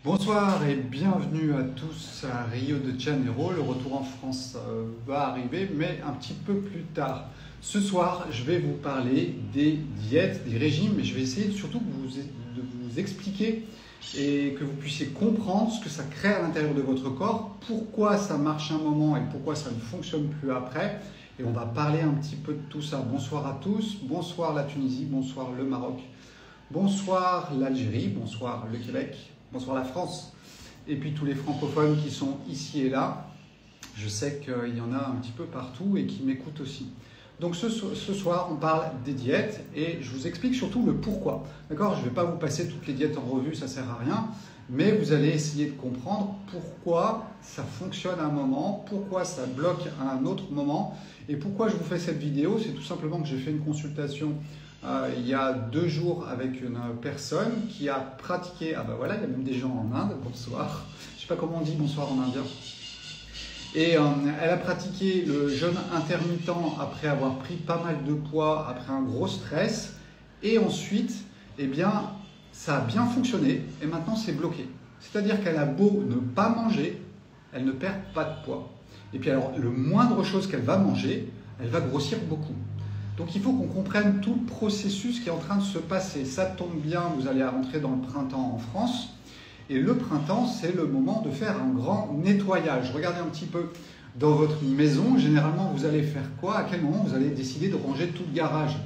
Bonsoir et bienvenue à tous à Rio de Janeiro. Le retour en France va arriver, mais un petit peu plus tard. Ce soir, je vais vous parler des diètes, des régimes, et je vais essayer surtout de vous expliquer et que vous puissiez comprendre ce que ça crée à l'intérieur de votre corps, pourquoi ça marche un moment et pourquoi ça ne fonctionne plus après. Et on va parler un petit peu de tout ça. Bonsoir à tous, bonsoir la Tunisie, bonsoir le Maroc, bonsoir l'Algérie, bonsoir le Québec. Bonsoir la France, et puis tous les francophones qui sont ici et là. Je sais qu'il y en a un petit peu partout et qui m'écoutent aussi. Donc ce soir, on parle des diètes et je vous explique surtout le pourquoi. D'accord ? Je ne vais pas vous passer toutes les diètes en revue, ça ne sert à rien, mais vous allez essayer de comprendre pourquoi ça fonctionne à un moment, pourquoi ça bloque à un autre moment, et pourquoi je vous fais cette vidéo. C'est tout simplement que j'ai fait une consultation il y a 2 jours avec une personne qui a pratiqué, ah ben voilà, il y a même des gens en Inde, bonsoir, je ne sais pas comment on dit bonsoir en indien, et elle a pratiqué le jeûne intermittent après avoir pris pas mal de poids, après un gros stress, et ensuite, eh bien, ça a bien fonctionné, et maintenant c'est bloqué. C'est-à-dire qu'elle a beau ne pas manger, elle ne perd pas de poids. Et puis alors, le moindre chose qu'elle va manger, elle va grossir beaucoup. Donc il faut qu'on comprenne tout le processus qui est en train de se passer. Ça tombe bien, vous allez rentrer dans le printemps en France. Et le printemps, c'est le moment de faire un grand nettoyage. Regardez un petit peu dans votre maison. Généralement, vous allez faire quoi? À quel moment vous allez décider de ranger tout le garage?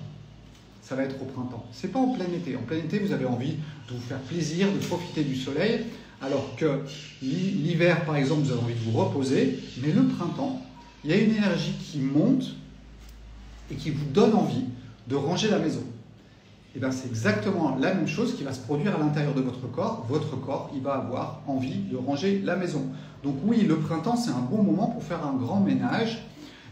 Ça va être au printemps. Ce n'est pas en plein été. En plein été, vous avez envie de vous faire plaisir, de profiter du soleil. Alors que l'hiver, par exemple, vous avez envie de vous reposer. Mais le printemps, il y a une énergie qui monte et qui vous donne envie de ranger la maison. Et bien c'est exactement la même chose qui va se produire à l'intérieur de votre corps. Votre corps, il va avoir envie de ranger la maison. Donc oui, le printemps, c'est un bon moment pour faire un grand ménage.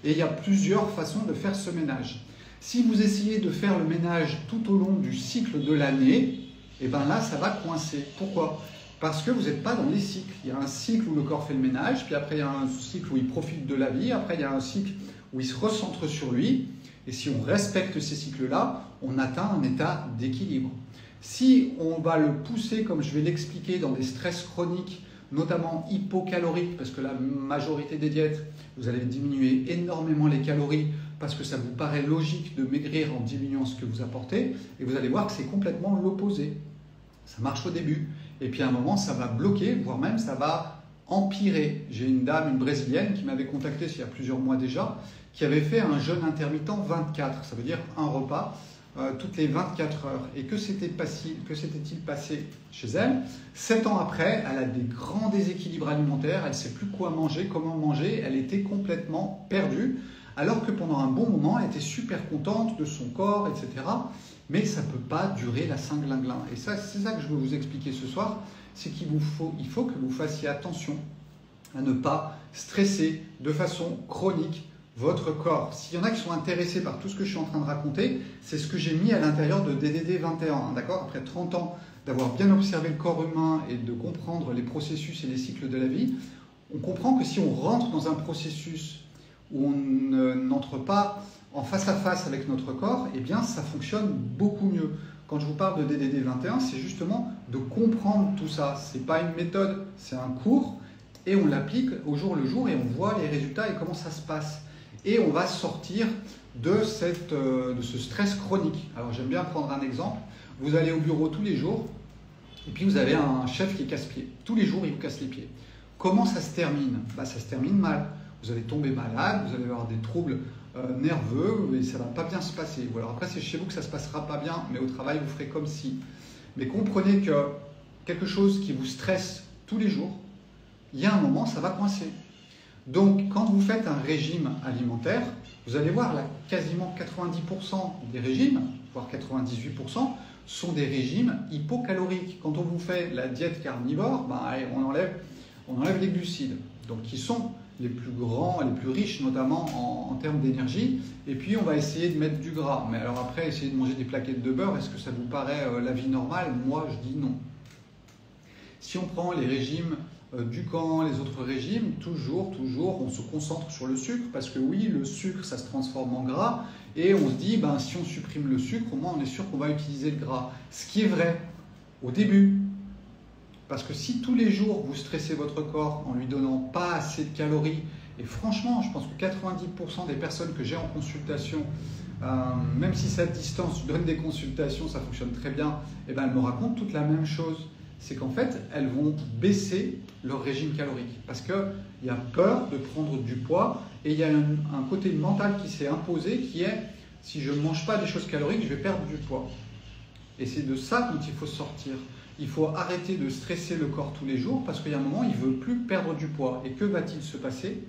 Et il y a plusieurs façons de faire ce ménage. Si vous essayez de faire le ménage tout au long du cycle de l'année, et bien là, ça va coincer. Pourquoi ? Parce que vous n'êtes pas dans les cycles. Il y a un cycle où le corps fait le ménage, puis après il y a un cycle où il profite de la vie, après il y a un cycle où il se recentre sur lui. Et si on respecte ces cycles-là, on atteint un état d'équilibre. Si on va le pousser, comme je vais l'expliquer, dans des stress chroniques, notamment hypocaloriques, parce que la majorité des diètes, vous allez diminuer énormément les calories, parce que ça vous paraît logique de maigrir en diminuant ce que vous apportez, et vous allez voir que c'est complètement l'opposé. Ça marche au début, et puis à un moment, ça va bloquer, voire même ça va empirer. J'ai une dame, une brésilienne, qui m'avait contacté il y a plusieurs mois déjà, qui avait fait un jeûne intermittent 24, ça veut dire un repas toutes les 24 heures. Et que s'était-il passé chez elle? 7 ans après, elle a des grands déséquilibres alimentaires, elle ne sait plus quoi manger, comment manger, elle était complètement perdue, alors que pendant un bon moment, elle était super contente de son corps, etc. Mais ça ne peut pas durer la Saint-Glinglin. Et ça, c'est ça que je veux vous expliquer ce soir, c'est qu'il faut que vous fassiez attention à ne pas stresser de façon chronique votre corps. S'il y en a qui sont intéressés par tout ce que je suis en train de raconter, c'est ce que j'ai mis à l'intérieur de DDD 21, d'accord ? Après 30 ans d'avoir bien observé le corps humain et de comprendre les processus et les cycles de la vie, on comprend que si on rentre dans un processus où on n'entre pas en face à face avec notre corps, eh bien ça fonctionne beaucoup mieux. Quand je vous parle de DDD 21, c'est justement de comprendre tout ça. Ce n'est pas une méthode, c'est un cours et on l'applique au jour le jour et on voit les résultats et comment ça se passe. Et on va sortir de ce stress chronique. Alors j'aime bien prendre un exemple. Vous allez au bureau tous les jours et puis vous avez un chef qui casse-pied. Tous les jours, il vous casse les pieds. Comment ça se termine ? Ça se termine mal. Vous allez tomber malade, vous allez avoir des troubles nerveux et ça ne va pas bien se passer. Ou alors après, c'est chez vous que ça ne se passera pas bien, mais au travail, vous ferez comme si. Mais comprenez que quelque chose qui vous stresse tous les jours, il y a un moment, ça va coincer. Donc, quand vous faites un régime alimentaire, vous allez voir, là, quasiment 90% des régimes, voire 98%, sont des régimes hypocaloriques. Quand on vous fait la diète carnivore, on enlève les glucides, donc qui sont les plus grands, les plus riches notamment en termes d'énergie, et puis on va essayer de mettre du gras. Mais alors après, essayer de manger des plaquettes de beurre, est-ce que ça vous paraît la vie normale? Moi, je dis non. Si on prend les régimes Dukan, les autres régimes, toujours, on se concentre sur le sucre, parce que oui, le sucre, ça se transforme en gras, et on se dit, si on supprime le sucre, au moins on est sûr qu'on va utiliser le gras. Ce qui est vrai au début, Parce que si tous les jours vous stressez votre corps en lui donnant pas assez de calories, et franchement, je pense que 90% des personnes que j'ai en consultation, même si c'est à distance, je donne des consultations, ça fonctionne très bien, et ben elles me racontent toute la même chose. C'est qu'en fait, elles vont baisser leur régime calorique. Parce qu'il y a peur de prendre du poids et il y a un côté mental qui s'est imposé qui est si je ne mange pas des choses caloriques, je vais perdre du poids. Et c'est de ça dont il faut sortir. Il faut arrêter de stresser le corps tous les jours parce qu'il y a un moment, il ne veut plus perdre du poids. Et que va-t-il se passer?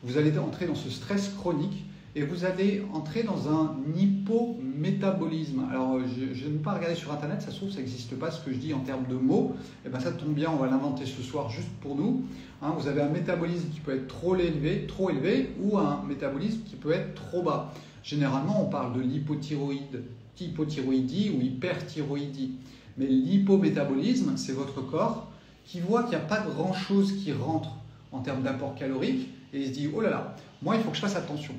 Vous allez entrer dans ce stress chronique et vous allez entrer dans un hypométabolisme. Alors, je n'ai pas regardé sur Internet, ça se trouve, ça n'existe pas ce que je dis en termes de mots. Et bien ça tombe bien, on va l'inventer ce soir juste pour nous. Hein, vous avez un métabolisme qui peut être trop élevé ou un métabolisme qui peut être trop bas. Généralement, on parle de l'hypothyroïdie ou hyperthyroïdie. Mais l'hypométabolisme, c'est votre corps qui voit qu'il n'y a pas grand-chose qui rentre en termes d'apport calorique et il se dit « Oh là là, moi, il faut que je fasse attention ».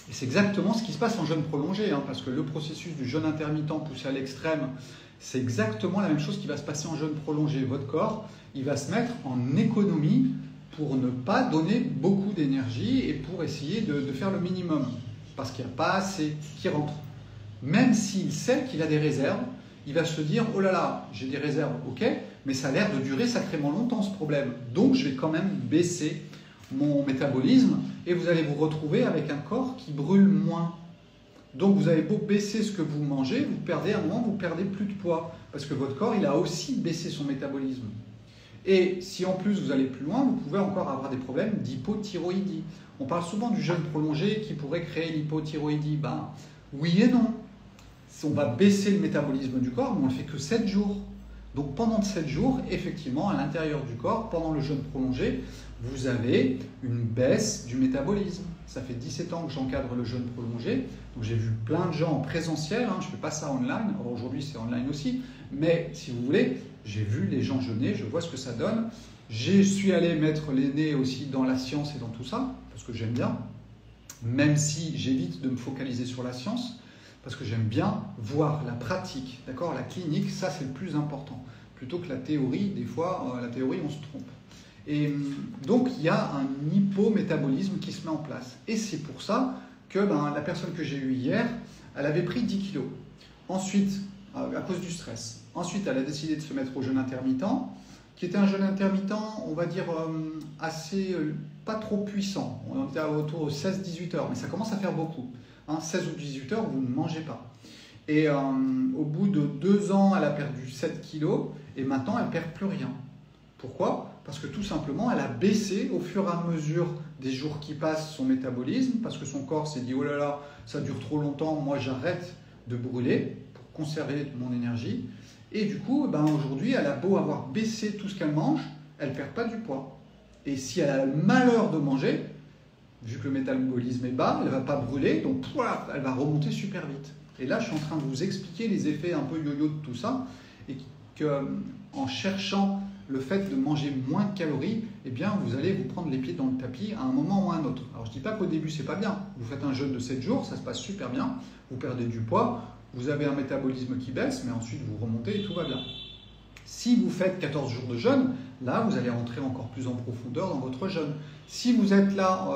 Et c'est exactement ce qui se passe en jeûne prolongé, hein, parce que le processus du jeûne intermittent poussé à l'extrême, c'est exactement la même chose qui va se passer en jeûne prolongé. Votre corps, il va se mettre en économie pour ne pas donner beaucoup d'énergie et pour essayer de faire le minimum, parce qu'il n'y a pas assez qui rentre. Même s'il sait qu'il a des réserves, il va se dire « Oh là là, j'ai des réserves, ok, mais ça a l'air de durer sacrément longtemps ce problème, donc je vais quand même baisser mon métabolisme et vous allez vous retrouver avec un corps qui brûle moins. Donc vous avez beau baisser ce que vous mangez, vous perdez à un moment, vous perdez plus de poids parce que votre corps, il a aussi baissé son métabolisme. Et si en plus vous allez plus loin, vous pouvez encore avoir des problèmes d'hypothyroïdie. On parle souvent du jeûne prolongé qui pourrait créer l'hypothyroïdie. Ben, oui et non. On va baisser le métabolisme du corps, mais on ne le fait que 7 jours. Donc pendant 7 jours, effectivement, à l'intérieur du corps, pendant le jeûne prolongé, vous avez une baisse du métabolisme. Ça fait 17 ans que j'encadre le jeûne prolongé, donc j'ai vu plein de gens en présentiel, hein, je ne fais pas ça online, alors aujourd'hui c'est online aussi, mais si vous voulez, j'ai vu les gens jeûner, je vois ce que ça donne. Je suis allé mettre les nez aussi dans la science et dans tout ça, parce que j'aime bien, même si j'évite de me focaliser sur la science, parce que j'aime bien voir la pratique, d'accord, la clinique, ça c'est le plus important, plutôt que la théorie. Des fois, la théorie, on se trompe. Et donc, il y a un hypométabolisme qui se met en place. Et c'est pour ça que la personne que j'ai eue hier, elle avait pris 10 kilos. Ensuite, à cause du stress. Ensuite, elle a décidé de se mettre au jeûne intermittent, qui était un jeûne intermittent, on va dire, assez, pas trop puissant. On était autour de 16-18 heures, mais ça commence à faire beaucoup. 16 ou 18 heures, vous ne mangez pas. Et au bout de 2 ans, elle a perdu 7 kilos et maintenant, elle ne perd plus rien. Pourquoi? Parce que tout simplement, elle a baissé au fur et à mesure des jours qui passent son métabolisme, parce que son corps s'est dit « Oh là là, ça dure trop longtemps, moi j'arrête de brûler pour conserver mon énergie ». Et du coup, aujourd'hui, elle a beau avoir baissé tout ce qu'elle mange, elle ne perd pas du poids. Et si elle a le malheur de manger, vu que le métabolisme est bas, elle ne va pas brûler, donc elle va remonter super vite. Et là, je suis en train de vous expliquer les effets un peu yo-yo de tout ça, et qu'en cherchant le fait de manger moins de calories, eh bien, vous allez vous prendre les pieds dans le tapis à un moment ou à un autre. Alors, je ne dis pas qu'au début, c'est pas bien. Vous faites un jeûne de 7 jours, ça se passe super bien, vous perdez du poids, vous avez un métabolisme qui baisse, mais ensuite, vous remontez et tout va bien. Si vous faites 14 jours de jeûne, là, vous allez rentrer encore plus en profondeur dans votre jeûne. Si vous êtes là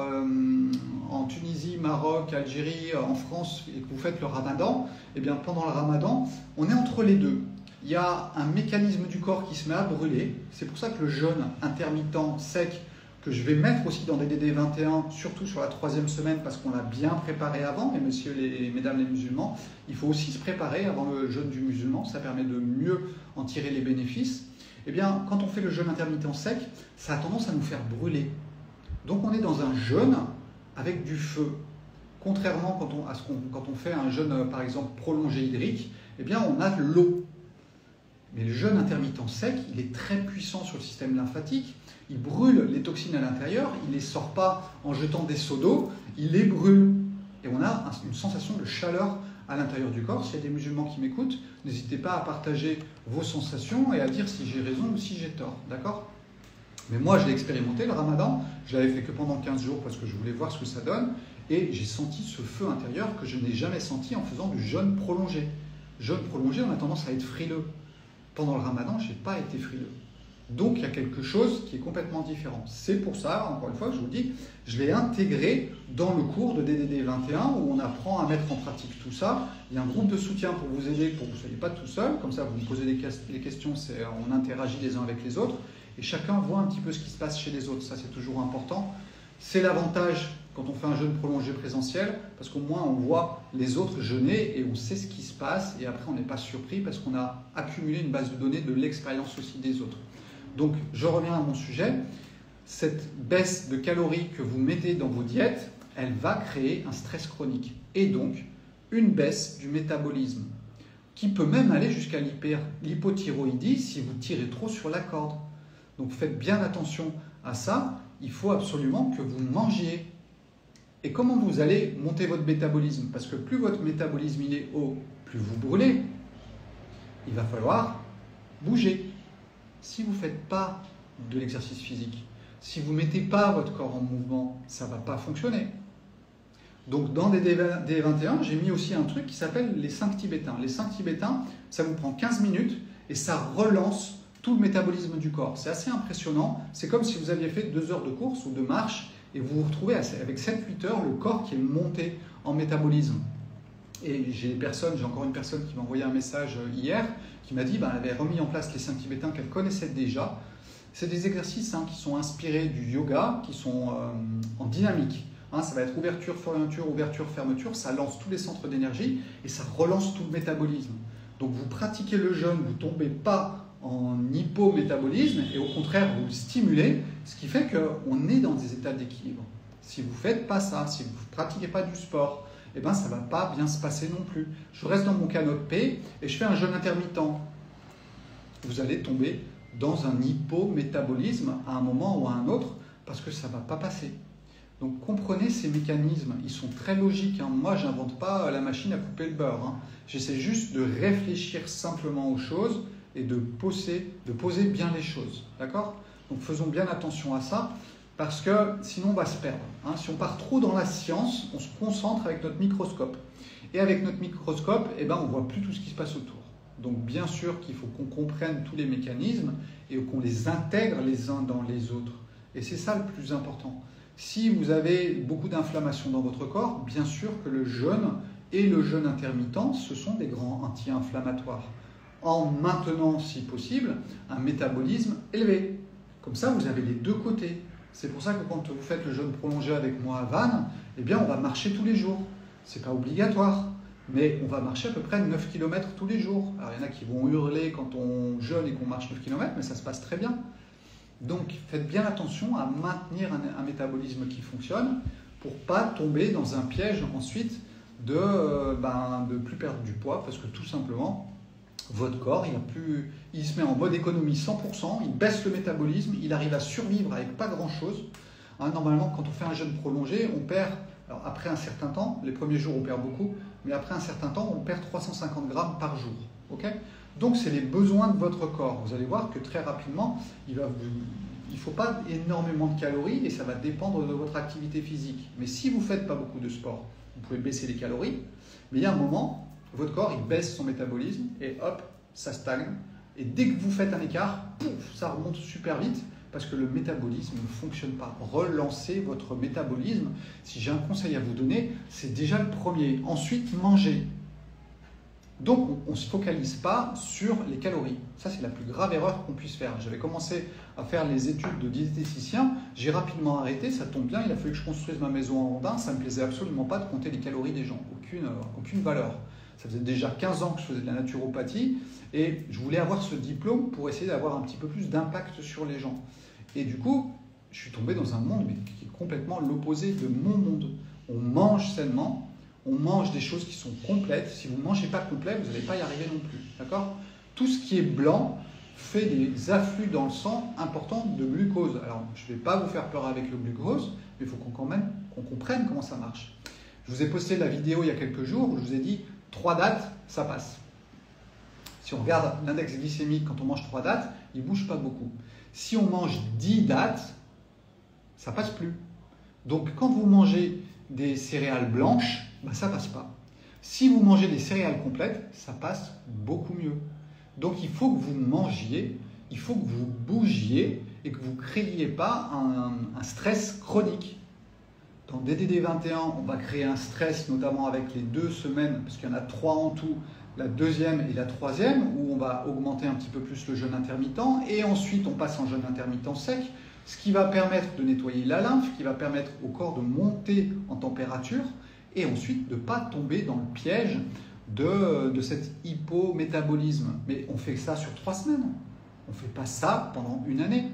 en Tunisie, Maroc, Algérie, en France, et que vous faites le ramadan, eh bien, pendant le ramadan, on est entre les deux. Il y a un mécanisme du corps qui se met à brûler. C'est pour ça que le jeûne intermittent sec, que je vais mettre aussi dans des DD21, surtout sur la 3e semaine, parce qu'on l'a bien préparé avant, et messieurs et mesdames les musulmans, il faut aussi se préparer avant le jeûne du musulman, ça permet de mieux en tirer les bénéfices. Eh bien, quand on fait le jeûne intermittent sec, ça a tendance à nous faire brûler. Donc on est dans un jeûne avec du feu. Contrairement quand on fait un jeûne, par exemple, prolongé hydrique, eh bien on a de l'eau. Mais le jeûne intermittent sec, il est très puissant sur le système lymphatique. Il brûle les toxines à l'intérieur, il ne les sort pas en jetant des seaux d'eau, il les brûle. Et on a une sensation de chaleur à l'intérieur du corps. S'il y a des musulmans qui m'écoutent, n'hésitez pas à partager vos sensations et à dire si j'ai raison ou si j'ai tort. D'accord? Mais moi, je l'ai expérimenté, le ramadan. Je l'avais fait que pendant 15 jours parce que je voulais voir ce que ça donne. Et j'ai senti ce feu intérieur que je n'ai jamais senti en faisant du jeûne prolongé. Jeûne prolongé, on a tendance à être frileux. Pendant le ramadan, je n'ai pas été frileux. Donc il y a quelque chose qui est complètement différent. C'est pour ça, encore une fois, que je vous dis, je l'ai intégré dans le cours de DDD 21 où on apprend à mettre en pratique tout ça. Il y a un groupe de soutien pour vous aider, pour que vous ne soyez pas tout seul. Comme ça, vous me posez des questions, on interagit les uns avec les autres. Et chacun voit un petit peu ce qui se passe chez les autres. Ça, c'est toujours important. C'est l'avantage quand on fait un jeûne prolongé présentiel, parce qu'au moins on voit les autres jeûner et on sait ce qui se passe. Et après, on n'est pas surpris parce qu'on a accumulé une base de données de l'expérience aussi des autres. Donc, je reviens à mon sujet. Cette baisse de calories que vous mettez dans vos diètes, elle va créer un stress chronique et donc une baisse du métabolisme qui peut même aller jusqu'à l'hypothyroïdie si vous tirez trop sur la corde. Donc, faites bien attention à ça. Il faut absolument que vous mangiez. Et comment vous allez monter votre métabolisme? Parce que plus votre métabolisme il est haut, plus vous brûlez. Il va falloir bouger. Si vous ne faites pas de l'exercice physique, si vous ne mettez pas votre corps en mouvement, ça ne va pas fonctionner. Donc dans DD21, j'ai mis aussi un truc qui s'appelle les 5 tibétains. Les 5 tibétains, ça vous prend 15 minutes et ça relance tout le métabolisme du corps. C'est assez impressionnant. C'est comme si vous aviez fait 2 heures de course ou de marche et vous vous retrouvez avec 7-8 heures, le corps qui est monté en métabolisme. Et j'ai encore une personne qui m'a envoyé un message hier qui m'a dit qu'elle avait remis en place les 5 tibétains qu'elle connaissait déjà. C'est des exercices qui sont inspirés du yoga, qui sont en dynamique. Ça va être ouverture, fermeture, ouverture, fermeture. Ça lance tous les centres d'énergie et ça relance tout le métabolisme. Donc vous pratiquez le jeûne, vous ne tombez pas en hypométabolisme et au contraire vous le stimulez, ce qui fait qu'on est dans des états d'équilibre. Si vous ne faites pas ça, si vous ne pratiquez pas du sport, eh ben, ça ne va pas bien se passer non plus. Je reste dans mon canapé et je fais un jeûne intermittent. Vous allez tomber dans un hypométabolisme à un moment ou à un autre parce que ça ne va pas passer. Donc comprenez ces mécanismes, ils sont très logiques. Moi, je n'invente pas la machine à couper le beurre. J'essaie juste de réfléchir simplement aux choses et de poser bien les choses. D'accord? Donc faisons bien attention à ça. Parce que sinon on va se perdre. Si on part trop dans la science, on se concentre avec notre microscope. Et avec notre microscope, on ne voit plus tout ce qui se passe autour. Donc bien sûr qu'il faut qu'on comprenne tous les mécanismes et qu'on les intègre les uns dans les autres. Et c'est ça le plus important. Si vous avez beaucoup d'inflammation dans votre corps, bien sûr que le jeûne et le jeûne intermittent, ce sont des grands anti-inflammatoires. En maintenant, si possible, un métabolisme élevé. Comme ça, vous avez les deux côtés. C'est pour ça que quand vous faites le jeûne prolongé avec moi à Vannes, on va marcher tous les jours. Ce n'est pas obligatoire, mais on va marcher à peu près 9 km tous les jours. Alors il y en a qui vont hurler quand on jeûne et qu'on marche 9 km, mais ça se passe très bien. Donc faites bien attention à maintenir un métabolisme qui fonctionne pour ne pas tomber dans un piège ensuite de plus perdre du poids, parce que tout simplement, votre corps, il se met en mode économie 100%, il baisse le métabolisme, il arrive à survivre avec pas grand-chose. Normalement, quand on fait un jeûne prolongé, on perd, alors après un certain temps, les premiers jours on perd beaucoup, mais après un certain temps, on perd 350 grammes par jour. Okay? Donc c'est les besoins de votre corps. Vous allez voir que très rapidement, il ne faut pas énormément de calories et ça va dépendre de votre activité physique. Mais si vous ne faites pas beaucoup de sport, vous pouvez baisser les calories, mais il y a un moment, votre corps, il baisse son métabolisme et hop, ça stagne. Et dès que vous faites un écart, pouf, ça remonte super vite parce que le métabolisme ne fonctionne pas. Relancez votre métabolisme. Si j'ai un conseil à vous donner, c'est déjà le premier. Ensuite, mangez. Donc, on ne se focalise pas sur les calories. Ça, c'est la plus grave erreur qu'on puisse faire. J'avais commencé à faire les études de diététicien. J'ai rapidement arrêté. Ça tombe bien. Il a fallu que je construise ma maison en rondin. Ça ne me plaisait absolument pas de compter les calories des gens. Aucune valeur. Ça faisait déjà 15 ans que je faisais de la naturopathie et je voulais avoir ce diplôme pour essayer d'avoir un petit peu plus d'impact sur les gens. Et du coup, je suis tombé dans un monde qui est complètement l'opposé de mon monde. On mange sainement, on mange des choses qui sont complètes. Si vous ne mangez pas complet, vous n'allez pas y arriver non plus. D'accord ? Tout ce qui est blanc fait des afflux dans le sang importants de glucose. Alors, je ne vais pas vous faire peur avec le glucose, mais il faut qu'on comprenne comment ça marche. Je vous ai posté la vidéo il y a quelques jours où je vous ai dit 3 dates, ça passe. Si on regarde l'index glycémique, quand on mange 3 dates, il ne bouge pas beaucoup. Si on mange 10 dates, ça ne passe plus. Donc quand vous mangez des céréales blanches, ça ne passe pas. Si vous mangez des céréales complètes, ça passe beaucoup mieux. Donc il faut que vous mangiez, il faut que vous bougiez et que vous ne créiez pas un stress chronique. Dans DDD 21, on va créer un stress, notamment avec les 2 semaines, parce qu'il y en a 3 en tout, la 2e et la 3e, où on va augmenter un petit peu plus le jeûne intermittent, et ensuite on passe en jeûne intermittent sec, ce qui va permettre de nettoyer la lymphe, qui va permettre au corps de monter en température, et ensuite de ne pas tomber dans le piège de cet hypométabolisme. Mais on fait ça sur 3 semaines, on ne fait pas ça pendant une année.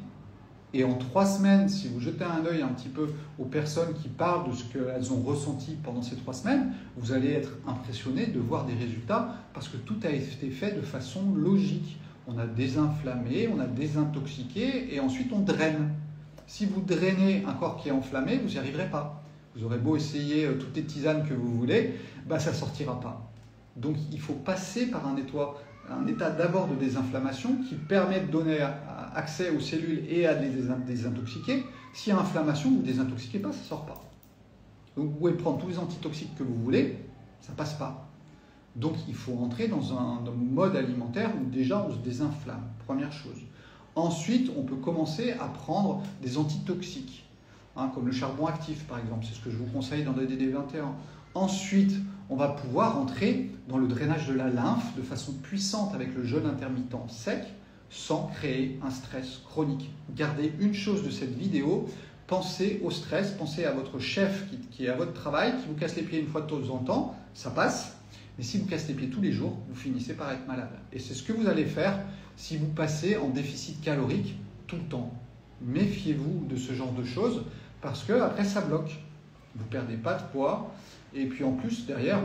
Et en 3 semaines, si vous jetez un œil un petit peu aux personnes qui parlent de ce qu'elles ont ressenti pendant ces 3 semaines, vous allez être impressionné de voir des résultats parce que tout a été fait de façon logique. On a désinflammé, on a désintoxiqué et ensuite on draine. Si vous drainez un corps qui est enflammé, vous n'y arriverez pas. Vous aurez beau essayer toutes les tisanes que vous voulez, ça ne sortira pas. Donc il faut passer par un état d'abord de désinflammation qui permet de donner accès aux cellules et à les désintoxiquer. S'il y a inflammation, vous ne désintoxiquez pas, ça ne sort pas. Donc vous pouvez prendre tous les antitoxiques que vous voulez, ça ne passe pas. Donc il faut entrer dans un mode alimentaire où déjà on se désinflamme, première chose. Ensuite, on peut commencer à prendre des antitoxiques, comme le charbon actif par exemple, c'est ce que je vous conseille dans DDD 21. Ensuite, on va pouvoir entrer dans le drainage de la lymphe de façon puissante avec le jeûne intermittent sec, sans créer un stress chronique. Gardez une chose de cette vidéo, pensez au stress, pensez à votre chef qui est à votre travail, qui vous casse les pieds une fois de temps en temps, ça passe, mais si vous cassez les pieds tous les jours, vous finissez par être malade. Et c'est ce que vous allez faire si vous passez en déficit calorique tout le temps. Méfiez-vous de ce genre de choses, parce que après ça bloque. Vous ne perdez pas de poids, et puis en plus, derrière,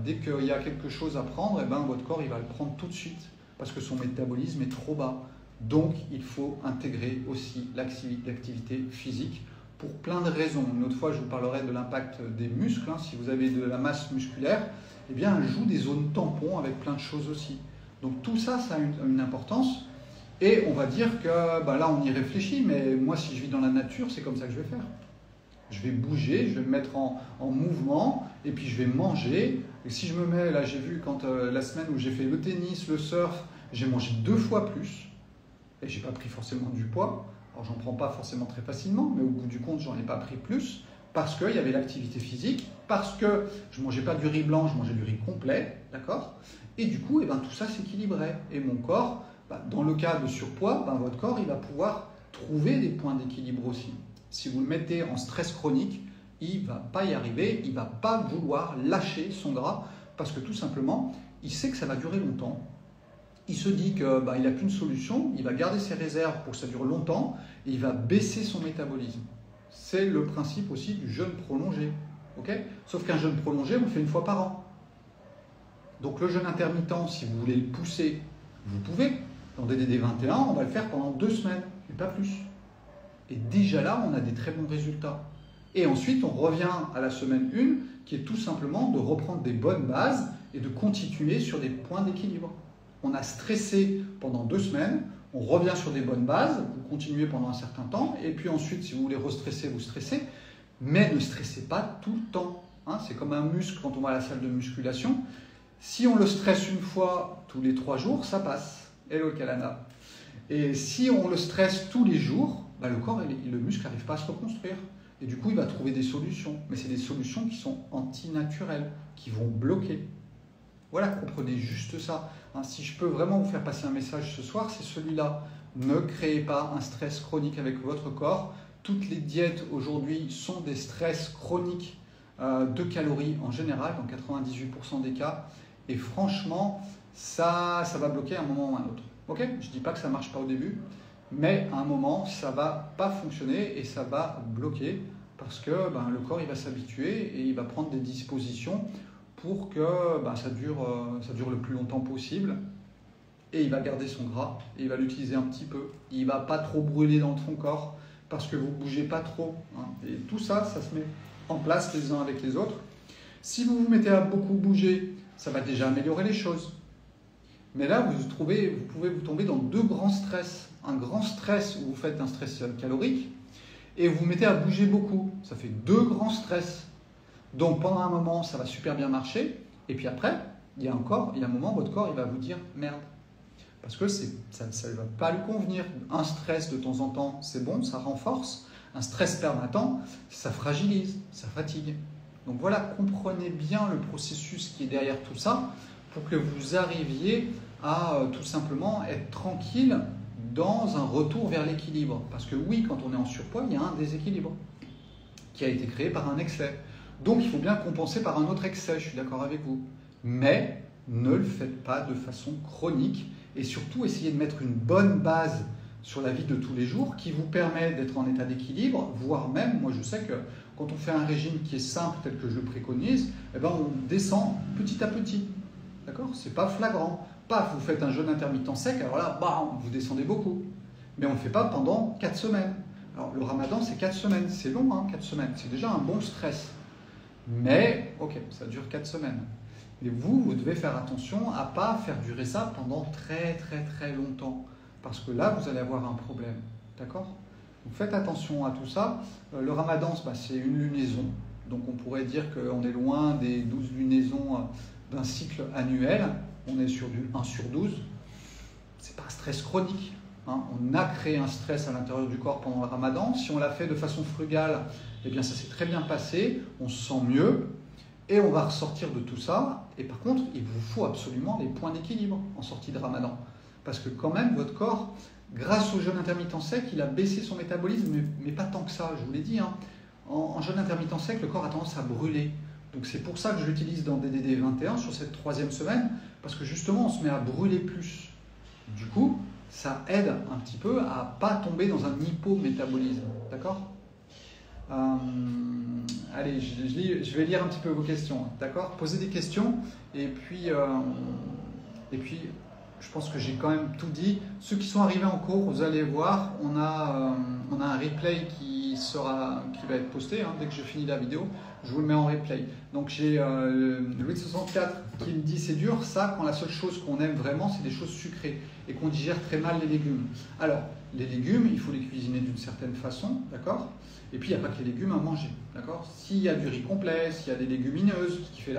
dès qu'il y a quelque chose à prendre, votre corps il va le prendre tout de suite, parce que son métabolisme est trop bas. Donc, il faut intégrer aussi l'activité physique pour plein de raisons. Une autre fois, je vous parlerai de l'impact des muscles. Si vous avez de la masse musculaire, elle joue des zones tampons avec plein de choses aussi. Donc, tout ça, ça a une importance. Et on va dire que là, on y réfléchit, mais moi, si je vis dans la nature, c'est comme ça que je vais faire. Je vais bouger, je vais me mettre en mouvement, et puis je vais manger. Et si je me mets, là j'ai vu quand la semaine où j'ai fait le tennis, le surf, j'ai mangé 2 fois plus, et j'ai pas pris forcément du poids. Alors j'en prends pas forcément très facilement, mais au bout du compte, j'en ai pas pris plus, parce qu'il y avait l'activité physique, parce que je mangeais pas du riz blanc, je mangeais du riz complet, d'accord? Et du coup, tout ça s'équilibrait. Et mon corps, dans le cas de surpoids, votre corps, il va pouvoir trouver des points d'équilibre aussi. Si vous le mettez en stress chronique, il ne va pas y arriver, il ne va pas vouloir lâcher son gras parce que tout simplement, il sait que ça va durer longtemps. Il se dit qu'il n'a qu'une solution, il va garder ses réserves pour que ça dure longtemps et il va baisser son métabolisme. C'est le principe aussi du jeûne prolongé. Okay, sauf qu'un jeûne prolongé, on le fait 1 fois par an. Donc le jeûne intermittent, si vous voulez le pousser, vous pouvez. Dans DDD 21, on va le faire pendant 2 semaines, et pas plus. Et déjà là, on a des très bons résultats. Et ensuite, on revient à la semaine 1, qui est tout simplement de reprendre des bonnes bases et de continuer sur des points d'équilibre. On a stressé pendant 2 semaines, on revient sur des bonnes bases, vous continuez pendant un certain temps, et puis ensuite, si vous voulez restresser, vous stressez, mais ne stressez pas tout le temps. C'est comme un muscle quand on va à la salle de musculation. Si on le stresse 1 fois tous les 3 jours, ça passe. Hello Kalana. Et si on le stresse tous les jours, le corps et le muscle n'arrivent pas à se reconstruire. Et du coup, il va trouver des solutions. Mais c'est des solutions qui sont antinaturelles, qui vont bloquer. Voilà, comprenez juste ça. Si je peux vraiment vous faire passer un message ce soir, c'est celui-là. Ne créez pas un stress chronique avec votre corps. Toutes les diètes aujourd'hui sont des stress chroniques de calories en général, dans 98% des cas. Et franchement, ça va bloquer à un moment ou à un autre. Ok ? Je ne dis pas que ça ne marche pas au début. Mais à un moment, ça ne va pas fonctionner et ça va bloquer parce que le corps il va s'habituer et il va prendre des dispositions pour que ça dure le plus longtemps possible et il va garder son gras et il va l'utiliser un petit peu. Il ne va pas trop brûler dans son corps parce que vous ne bougez pas trop. Et tout ça, ça se met en place les uns avec les autres. Si vous vous mettez à beaucoup bouger, ça va déjà améliorer les choses. Mais là, vous pouvez vous tomber dans 2 grands stress. Un grand stress où vous faites un stress calorique et vous vous mettez à bouger beaucoup. Ça fait 2 grands stress. Donc pendant un moment, ça va super bien marcher. Et puis après, il y a un moment, votre corps il va vous dire « Merde, parce que ça ne va pas lui convenir. Un stress de temps en temps, c'est bon, ça renforce. Un stress permanent, ça fragilise, ça fatigue. Donc voilà, comprenez bien le processus qui est derrière tout ça pour que vous arriviez à tout simplement être tranquille dans un retour vers l'équilibre. Parce que oui, quand on est en surpoids, il y a un déséquilibre qui a été créé par un excès. Donc il faut bien compenser par un autre excès, je suis d'accord avec vous. Mais ne le faites pas de façon chronique et surtout essayez de mettre une bonne base sur la vie de tous les jours qui vous permet d'être en état d'équilibre, voire même, moi je sais que quand on fait un régime qui est simple tel que je le préconise, eh ben on descend petit à petit. D'accord? C'est pas flagrant. Paf, vous faites un jeûne intermittent sec, alors là, bam, vous descendez beaucoup. Mais on ne le fait pas pendant 4 semaines. Alors le ramadan, c'est 4 semaines. C'est long, hein, 4 semaines. C'est déjà un bon stress. Mais, ok, ça dure 4 semaines. Et vous devez faire attention à ne pas faire durer ça pendant très très très longtemps. Parce que là, vous allez avoir un problème. D'accord? Donc faites attention à tout ça. Le ramadan, c'est une lunaison. Donc on pourrait dire qu'on est loin des 12 lunaisons d'un cycle annuel. On est sur du 1 sur 12. C'est pas un stress chronique. Hein. On a créé un stress à l'intérieur du corps pendant le ramadan. Si on l'a fait de façon frugale, eh bien ça s'est très bien passé. On se sent mieux. Et on va ressortir de tout ça. Et par contre, il vous faut absolument les points d'équilibre en sortie de ramadan. Parce que quand même, votre corps, grâce au jeûne intermittent sec, il a baissé son métabolisme, mais pas tant que ça, je vous l'ai dit. Hein. En jeûne intermittent sec, le corps a tendance à brûler. Donc c'est pour ça que je l'utilise dans DDD 21 sur cette 3e semaine, parce que justement, on se met à brûler plus. Du coup, ça aide un petit peu à ne pas tomber dans un hypométabolisme. D'accord ? Allez, je vais lire un petit peu vos questions. D'accord ? Posez des questions, et puis je pense que j'ai quand même tout dit. Ceux qui sont arrivés en cours, vous allez voir, on a un replay qui va être posté dès que je finis la vidéo. Je vous le mets en replay. Donc j'ai Louis64 qui me dit c'est dur ça quand la seule chose qu'on aime vraiment c'est des choses sucrées et qu'on digère très mal les légumes. Alors les légumes, il faut les cuisiner d'une certaine façon, d'accord ? Et puis il n'y a pas que les légumes à manger, d'accord ? S'il y a du riz complet, s'il y a des légumineuses, ce qui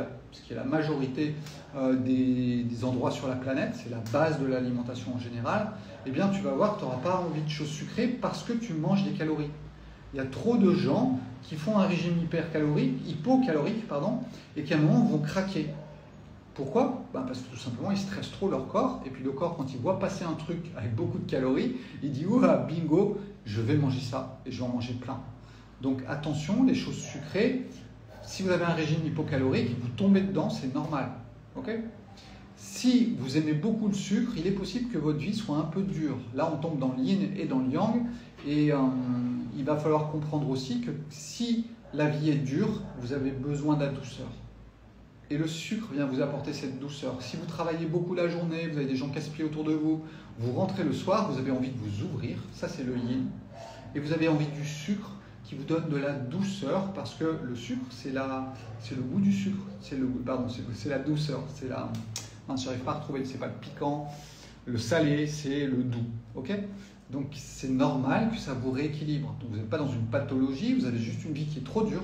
est la majorité des endroits sur la planète, c'est la base de l'alimentation en général, eh bien tu vas voir que tu n'auras pas envie de choses sucrées parce que tu manges des calories. Il y a trop de gens qui font un régime hypocalorique, et qui à un moment vont craquer. Pourquoi ? Parce que tout simplement ils stressent trop leur corps, et puis le corps quand il voit passer un truc avec beaucoup de calories, il dit ouah bingo, je vais manger ça et je vais en manger plein. Donc attention, les choses sucrées, si vous avez un régime hypocalorique, vous tombez dedans, c'est normal. Okay ? Si vous aimez beaucoup le sucre, il est possible que votre vie soit un peu dure. Là, on tombe dans le yin et dans le yang, et il va falloir comprendre aussi que si la vie est dure, vous avez besoin de la douceur. Et le sucre vient vous apporter cette douceur. Si vous travaillez beaucoup la journée, vous avez des gens casse-pieds autour de vous, vous rentrez le soir, vous avez envie de vous ouvrir, ça c'est le yin, et vous avez envie du sucre qui vous donne de la douceur, parce que le sucre, c'est le goût du sucre, c'est la douceur, je n'arrive pas à retrouver, c'est pas le piquant, le salé, c'est le doux, ok ? Donc c'est normal que ça vous rééquilibre. Donc vous n'êtes pas dans une pathologie, vous avez juste une vie qui est trop dure,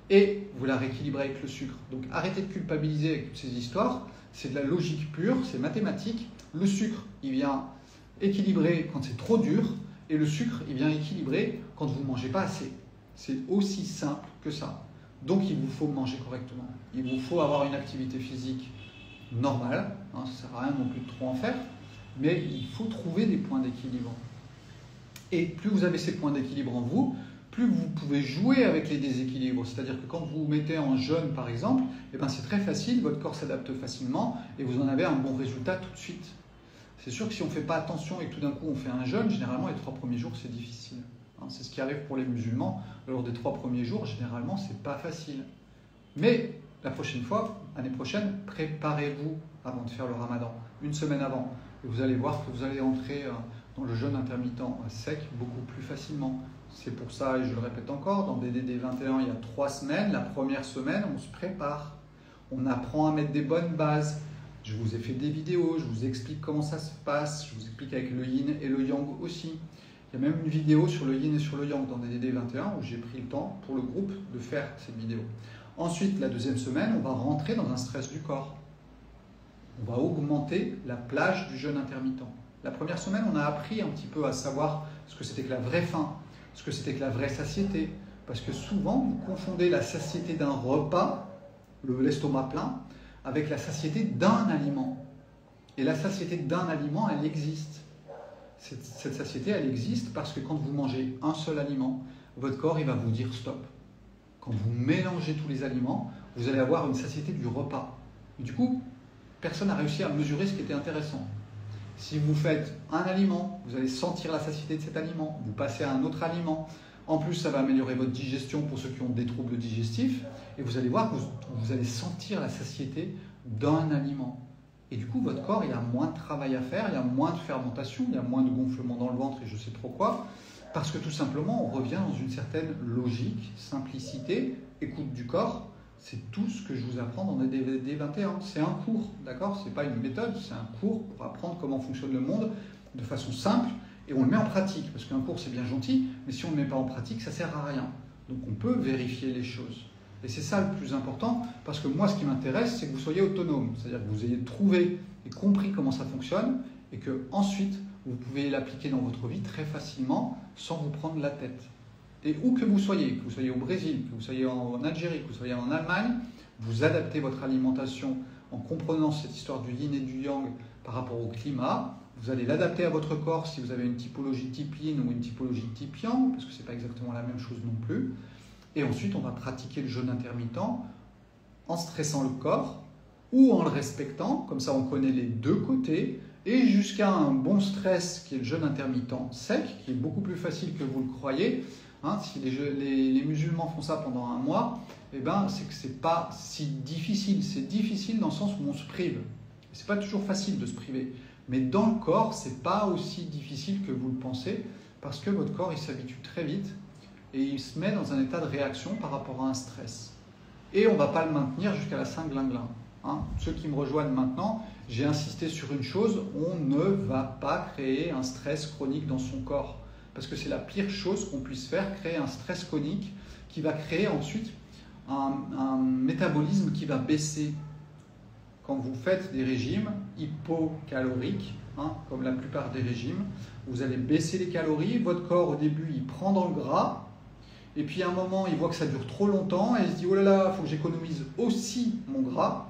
et vous la rééquilibrez avec le sucre. Donc arrêtez de culpabiliser avec toutes ces histoires, c'est de la logique pure, c'est mathématique. Le sucre, il vient équilibrer quand c'est trop dur, et le sucre, il vient équilibrer quand vous ne mangez pas assez. C'est aussi simple que ça. Donc il vous faut manger correctement. Il vous faut avoir une activité physique normale, ça ne sert à rien non plus de trop en faire, mais il faut trouver des points d'équilibre. Et plus vous avez ces points d'équilibre en vous, plus vous pouvez jouer avec les déséquilibres. C'est-à-dire que quand vous vous mettez en jeûne, par exemple, c'est très facile, votre corps s'adapte facilement et vous en avez un bon résultat tout de suite. C'est sûr que si on ne fait pas attention et que tout d'un coup on fait un jeûne, généralement les 3 premiers jours c'est difficile. C'est ce qui arrive pour les musulmans. Lors des 3 premiers jours, généralement c'est pas facile. Mais la prochaine fois, l'année prochaine, préparez-vous avant de faire le ramadan, une semaine avant. Et vous allez voir que vous allez entrer dans le jeûne intermittent sec beaucoup plus facilement. C'est pour ça, et je le répète encore, dans DDD 21, il y a 3 semaines. La première semaine, on se prépare. On apprend à mettre des bonnes bases. Je vous ai fait des vidéos, je vous explique comment ça se passe. Je vous explique avec le yin et le yang aussi. Il y a même une vidéo sur le yin et sur le yang dans DDD 21 où j'ai pris le temps pour le groupe de faire cette vidéo. Ensuite, la 2e semaine, on va rentrer dans un stress du corps. On va augmenter la plage du jeûne intermittent. La première semaine, on a appris un petit peu à savoir ce que c'était que la vraie faim, ce que c'était que la vraie satiété. Parce que souvent, vous confondez la satiété d'un repas, l'estomac plein, avec la satiété d'un aliment. Et la satiété d'un aliment, elle existe. Cette satiété, elle existe parce que quand vous mangez un seul aliment, votre corps, il va vous dire stop. Quand vous mélangez tous les aliments, vous allez avoir une satiété du repas. Et du coup, personne n'a réussi à mesurer ce qui était intéressant. Si vous faites un aliment, vous allez sentir la satiété de cet aliment. Vous passez à un autre aliment. En plus, ça va améliorer votre digestion pour ceux qui ont des troubles digestifs. Et vous allez voir que vous allez sentir la satiété d'un aliment. Et du coup, votre corps, il a moins de travail à faire, il y a moins de fermentation, il y a moins de gonflement dans le ventre et je sais trop quoi. Parce que tout simplement, on revient dans une certaine logique, simplicité, écoute du corps. C'est tout ce que je vous apprends dans les DVD 21. C'est un cours, d'accord? C'est pas une méthode, c'est un cours pour apprendre comment fonctionne le monde de façon simple et on le met en pratique. Parce qu'un cours, c'est bien gentil, mais si on ne le met pas en pratique, ça sert à rien. Donc on peut vérifier les choses. Et c'est ça le plus important, parce que moi, ce qui m'intéresse, c'est que vous soyez autonome. C'est-à-dire que vous ayez trouvé et compris comment ça fonctionne et que ensuite vous pouvez l'appliquer dans votre vie très facilement sans vous prendre la tête. Et où que vous soyez au Brésil, que vous soyez en Algérie, que vous soyez en Allemagne, vous adaptez votre alimentation en comprenant cette histoire du yin et du yang par rapport au climat. Vous allez l'adapter à votre corps si vous avez une typologie type yin ou une typologie type yang, parce que ce n'est pas exactement la même chose non plus. Et ensuite, on va pratiquer le jeûne intermittent en stressant le corps ou en le respectant, comme ça on connaît les deux côtés, et jusqu'à un bon stress qui est le jeûne intermittent sec, qui est beaucoup plus facile que vous le croyez. Si les musulmans font ça pendant un mois, eh ben, c'est que ce n'est pas si difficile. C'est difficile dans le sens où on se prive. Ce n'est pas toujours facile de se priver. Mais dans le corps, ce n'est pas aussi difficile que vous le pensez, parce que votre corps il s'habitue très vite et il se met dans un état de réaction par rapport à un stress. Et on ne va pas le maintenir jusqu'à la Saint-Glinglin. Ceux qui me rejoignent maintenant, j'ai insisté sur une chose, on ne va pas créer un stress chronique dans son corps. Parce que c'est la pire chose qu'on puisse faire, créer un stress chronique qui va créer ensuite un métabolisme qui va baisser. Quand vous faites des régimes hypocaloriques, comme la plupart des régimes, vous allez baisser les calories, votre corps au début il prend dans le gras, et puis à un moment il voit que ça dure trop longtemps, et il se dit oh là là, il faut que j'économise aussi mon gras.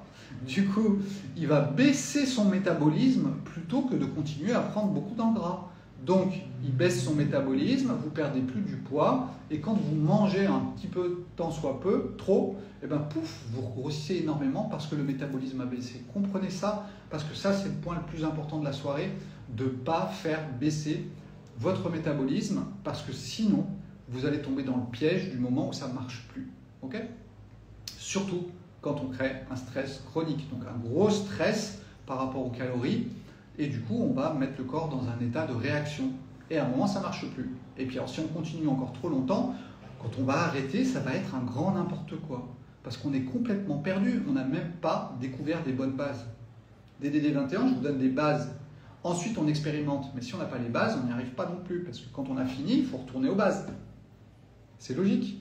Du coup, il va baisser son métabolisme plutôt que de continuer à prendre beaucoup dans le gras. Donc, il baisse son métabolisme, vous perdez plus du poids, et quand vous mangez un petit peu, tant soit peu, trop, et ben pouf, vous grossissez énormément parce que le métabolisme a baissé. Comprenez ça, parce que ça, c'est le point le plus important de la soirée, de ne pas faire baisser votre métabolisme, parce que sinon, vous allez tomber dans le piège du moment où ça ne marche plus. Ok ? Surtout quand on crée un stress chronique, donc un gros stress par rapport aux calories, et du coup, on va mettre le corps dans un état de réaction. Et à un moment, ça ne marche plus. Et puis, alors, si on continue encore trop longtemps, quand on va arrêter, ça va être un grand n'importe quoi. Parce qu'on est complètement perdu. On n'a même pas découvert des bonnes bases. DDD 21, je vous donne des bases. Ensuite, on expérimente. Mais si on n'a pas les bases, on n'y arrive pas non plus. Parce que quand on a fini, il faut retourner aux bases. C'est logique.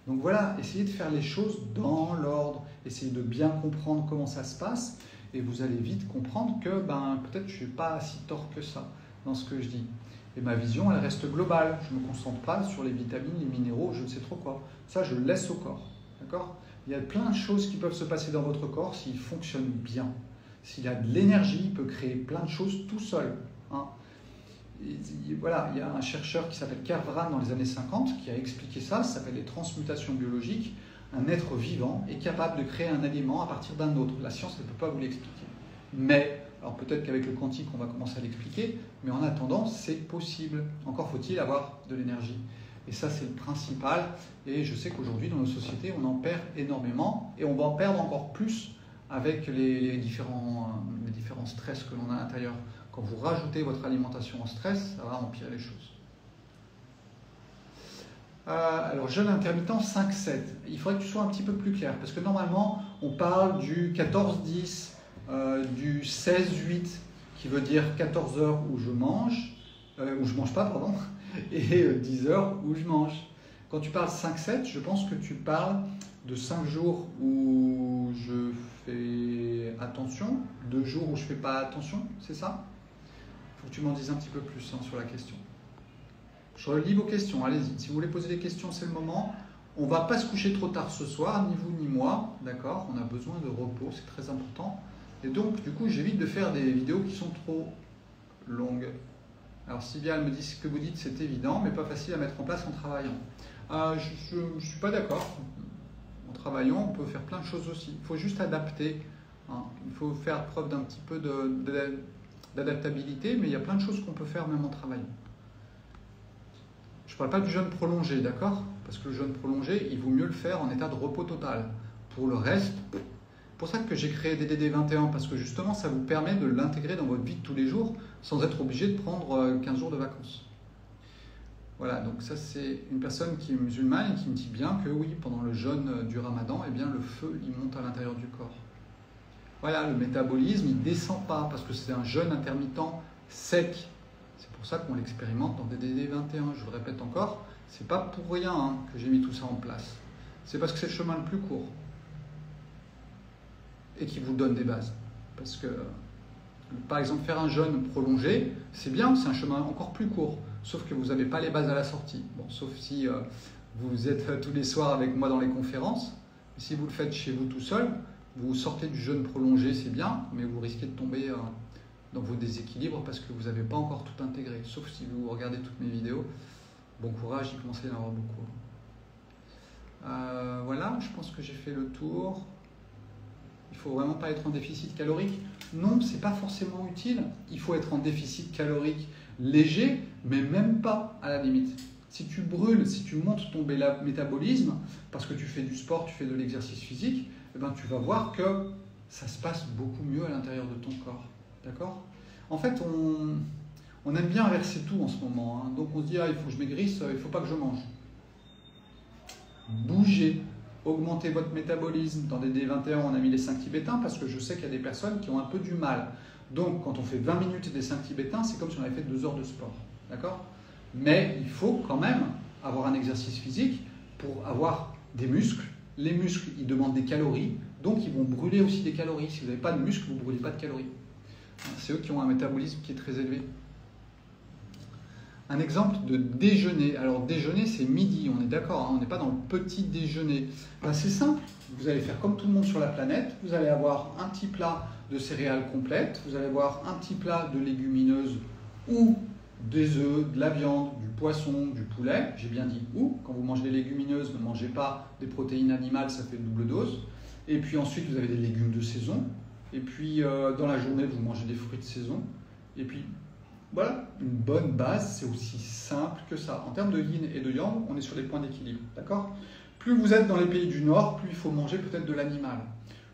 Donc voilà, essayez de faire les choses dans l'ordre. Essayez de bien comprendre comment ça se passe. Et vous allez vite comprendre que peut-être je ne suis pas si tort que ça dans ce que je dis. Et ma vision, elle reste globale. Je ne me concentre pas sur les vitamines, les minéraux, je ne sais trop quoi. Ça, je le laisse au corps. D'accord ? Il y a plein de choses qui peuvent se passer dans votre corps s'il fonctionne bien. S'il a de l'énergie, il peut créer plein de choses tout seul. Voilà, il y a un chercheur qui s'appelle Kervran dans les années 50 qui a expliqué ça s'appelle les transmutations biologiques. Un être vivant est capable de créer un aliment à partir d'un autre. La science ne peut pas vous l'expliquer. Mais, alors peut-être qu'avec le quantique, on va commencer à l'expliquer, mais en attendant, c'est possible. Encore faut-il avoir de l'énergie. Et ça, c'est le principal. Et je sais qu'aujourd'hui, dans nos sociétés, on en perd énormément. Et on va en perdre encore plus avec les différents stress que l'on a à l'intérieur. Quand vous rajoutez votre alimentation en stress, ça va empirer les choses. Alors, jeûne intermittent 5-7. Il faudrait que tu sois un petit peu plus clair, parce que normalement, on parle du 14-10, du 16-8, qui veut dire 14 heures où je mange pas, pardon, et 10 heures où je mange. Quand tu parles 5-7, je pense que tu parles de 5 jours où je fais attention, 2 jours où je ne fais pas attention, c'est ça ? faut que tu m'en dises un petit peu plus sur la question. Je relis vos questions, allez-y. Si vous voulez poser des questions, c'est le moment. On ne va pas se coucher trop tard ce soir, ni vous ni moi, d'accord? On a besoin de repos, c'est très important. Et donc, du coup, j'évite de faire des vidéos qui sont trop longues. Alors, Sylvia, elle me dit ce que vous dites, c'est évident, mais pas facile à mettre en place en travaillant. Je ne suis pas d'accord. En travaillant, on peut faire plein de choses aussi. Il faut juste adapter. Il faut faire preuve d'un petit peu d'adaptabilité, mais il y a plein de choses qu'on peut faire même en travaillant. Je ne parle pas du jeûne prolongé, d'accord? Parce que le jeûne prolongé, il vaut mieux le faire en état de repos total. Pour le reste, c'est pour ça que j'ai créé DDD21, parce que justement, ça vous permet de l'intégrer dans votre vie de tous les jours sans être obligé de prendre 15 jours de vacances. Voilà, donc ça c'est une personne qui est musulmane et qui me dit bien que oui, pendant le jeûne du Ramadan, eh bien, le feu, il monte à l'intérieur du corps. Voilà, le métabolisme, il ne descend pas parce que c'est un jeûne intermittent sec. C'est pour ça qu'on l'expérimente dans DDD21. Je vous le répète encore, c'est pas pour rien que j'ai mis tout ça en place. C'est parce que c'est le chemin le plus court et qui vous donne des bases. Parce que, par exemple, faire un jeûne prolongé, c'est bien, c'est un chemin encore plus court. Sauf que vous n'avez pas les bases à la sortie. Bon, sauf si vous êtes tous les soirs avec moi dans les conférences. Si vous le faites chez vous tout seul, vous sortez du jeûne prolongé, c'est bien, mais vous risquez de tomber dans vos déséquilibres parce que vous n'avez pas encore tout intégré. Sauf si vous regardez toutes mes vidéos. Bon courage, il commence à y en avoir beaucoup. Voilà, je pense que j'ai fait le tour. Il ne faut vraiment pas être en déficit calorique. Non, ce n'est pas forcément utile. Il faut être en déficit calorique léger, mais même pas à la limite. Si tu brûles, si tu montes ton métabolisme, parce que tu fais du sport, tu fais de l'exercice physique, eh ben, tu vas voir que ça se passe beaucoup mieux à l'intérieur de ton corps. D'accord? En fait, on aime bien inverser tout en ce moment. Donc on se dit, il faut que je maigrisse, il ne faut pas que je mange. Bougez, augmentez votre métabolisme. Dans DD21, on a mis les 5 tibétains parce que je sais qu'il y a des personnes qui ont un peu du mal. Donc, quand on fait 20 minutes des 5 tibétains, c'est comme si on avait fait 2 heures de sport. D'accord? Mais il faut quand même avoir un exercice physique pour avoir des muscles. Les muscles, ils demandent des calories, donc ils vont brûler aussi des calories. Si vous n'avez pas de muscles, vous ne brûlez pas de calories. C'est eux qui ont un métabolisme qui est très élevé. Un exemple de déjeuner. Alors, déjeuner, c'est midi, on est d'accord, on n'est pas dans le petit déjeuner. C'est simple, vous allez faire comme tout le monde sur la planète. Vous allez avoir un petit plat de céréales complètes, vous allez avoir un petit plat de légumineuses ou des œufs, de la viande, du poisson, du poulet. J'ai bien dit ou. Quand vous mangez des légumineuses, ne mangez pas des protéines animales, ça fait double dose. Et puis ensuite, vous avez des légumes de saison. Et puis, dans la journée, vous mangez des fruits de saison. Et puis, voilà, une bonne base, c'est aussi simple que ça. En termes de yin et de yang, on est sur des points d'équilibre, d'accord? Plus vous êtes dans les pays du Nord, plus il faut manger peut-être de l'animal.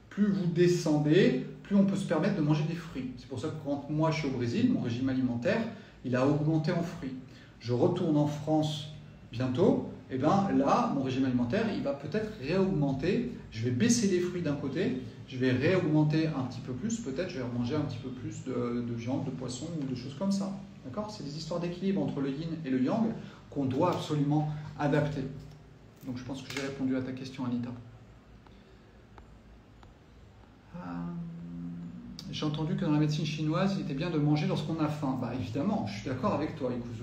Plus vous descendez, plus on peut se permettre de manger des fruits. C'est pour ça que quand moi je suis au Brésil, mon régime alimentaire, il a augmenté en fruits. Je retourne en France bientôt, et bien là, mon régime alimentaire, il va peut-être réaugmenter. Je vais baisser les fruits d'un côté, je vais réaugmenter un petit peu plus, peut-être je vais manger un petit peu plus de viande, de poisson ou de choses comme ça. D'accord? C'est des histoires d'équilibre entre le yin et le yang qu'on doit absolument adapter. Donc je pense que j'ai répondu à ta question, Anita. J'ai entendu que dans la médecine chinoise, il était bien de manger lorsqu'on a faim. Évidemment, je suis d'accord avec toi, Ikuzu.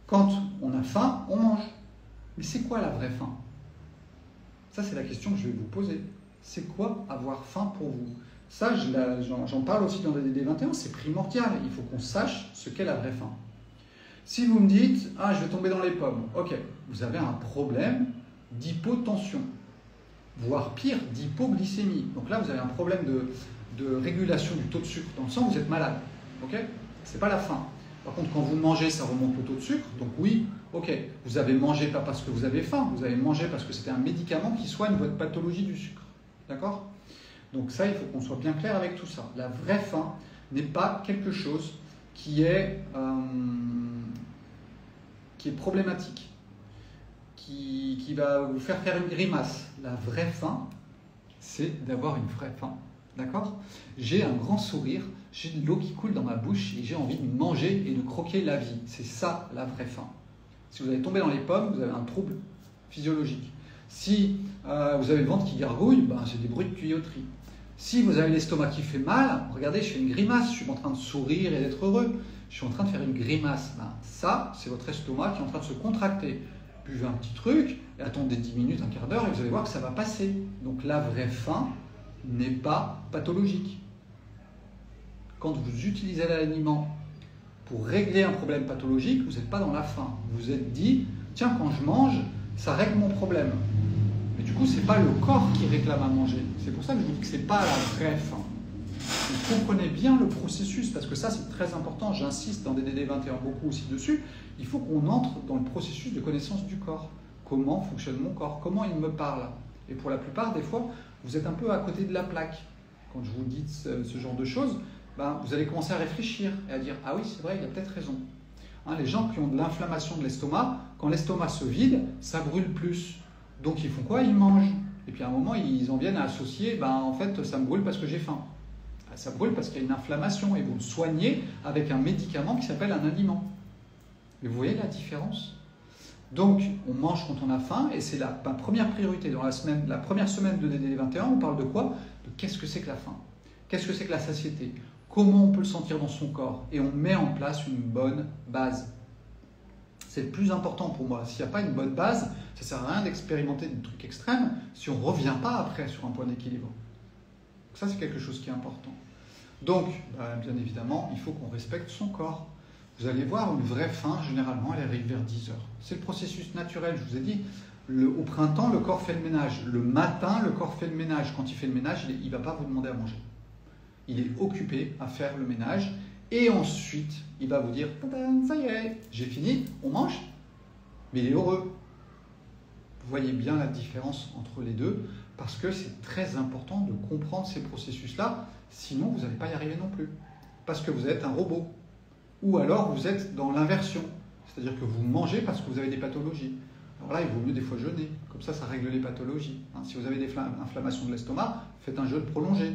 Quand on a faim, on mange. Mais c'est quoi la vraie faim? Ça, c'est la question que je vais vous poser. C'est quoi avoir faim pour vous? Ça, j'en parle aussi dans DD21, c'est primordial. Il faut qu'on sache ce qu'est la vraie faim. Si vous me dites, je vais tomber dans les pommes, ok, vous avez un problème d'hypotension, voire pire, d'hypoglycémie. Donc là, vous avez un problème de régulation du taux de sucre dans le sang, vous êtes malade. Ok? C'est pas la faim. Par contre, quand vous mangez, ça remonte le taux de sucre. Donc oui, ok, vous avez mangé pas parce que vous avez faim, vous avez mangé parce que c'était un médicament qui soigne votre pathologie du sucre. D'accord? Donc ça, il faut qu'on soit bien clair avec tout ça. La vraie faim n'est pas quelque chose qui est problématique, qui va vous faire une grimace. La vraie faim, c'est d'avoir une vraie faim. D'accord? J'ai un grand sourire, j'ai de l'eau qui coule dans ma bouche et j'ai envie de manger et de croquer la vie. C'est ça la vraie faim. Si vous allez tomber dans les pommes, vous avez un trouble physiologique. Si vous avez le ventre qui gargouille, c'est des bruits de tuyauterie. Si vous avez l'estomac qui fait mal, regardez, je fais une grimace, je suis en train de sourire et d'être heureux. Je suis en train de faire une grimace. Ben, ça, c'est votre estomac qui est en train de se contracter. Buvez un petit truc et attendez 10 minutes, un quart d'heure et vous allez voir que ça va passer. Donc la vraie faim n'est pas pathologique. Quand vous utilisez l'aliment pour régler un problème pathologique, vous n'êtes pas dans la faim. Vous vous êtes dit, tiens, quand je mange, ça règle mon problème. Mais du coup, ce n'est pas le corps qui réclame à manger. C'est pour ça que je vous dis que ce n'est pas la vraie faim. Vous comprenez bien le processus, parce que ça, c'est très important. J'insiste dans DDD21 beaucoup aussi dessus. Il faut qu'on entre dans le processus de connaissance du corps. Comment fonctionne mon corps? Comment il me parle? Et pour la plupart, des fois, vous êtes un peu à côté de la plaque. Quand je vous dis ce genre de choses, ben, vous allez commencer à réfléchir et à dire « Ah oui, c'est vrai, il a peut-être raison. » Les gens qui ont de l'inflammation de l'estomac, quand l'estomac se vide, ça brûle plus. Donc ils font quoi? Ils mangent. Et puis à un moment, ils en viennent à associer, ben, en fait, ça me brûle parce que j'ai faim. Ça brûle parce qu'il y a une inflammation et vous le soignez avec un médicament qui s'appelle un aliment. Et vous voyez la différence? Donc, on mange quand on a faim et c'est la première priorité. Dans la première semaine de DDD21, on parle de quoi? De qu'est-ce que c'est que la faim? Qu'est-ce que c'est que la satiété? Comment on peut le sentir dans son corps? Et on met en place une bonne base. C'est le plus important pour moi. S'il n'y a pas une bonne base, ça ne sert à rien d'expérimenter des trucs extrêmes si on ne revient pas après sur un point d'équilibre. Ça, c'est quelque chose qui est important. Donc, bien évidemment, il faut qu'on respecte son corps. Vous allez voir, une vraie faim, généralement, elle arrive vers 10 heures. C'est le processus naturel, je vous ai dit. Au printemps, le corps fait le ménage. Le matin, le corps fait le ménage. Quand il fait le ménage, il ne va pas vous demander à manger. Il est occupé à faire le ménage. Et ensuite, il va vous dire « Ça y est, j'ai fini, on mange ?» Mais il est heureux. Vous voyez bien la différence entre les deux, parce que c'est très important de comprendre ces processus-là, sinon vous n'allez pas y arriver non plus. Parce que vous êtes un robot. Ou alors vous êtes dans l'inversion, c'est-à-dire que vous mangez parce que vous avez des pathologies. Alors là, il vaut mieux des fois jeûner, comme ça règle les pathologies. Si vous avez des inflammations de l'estomac, faites un jeûne prolongé.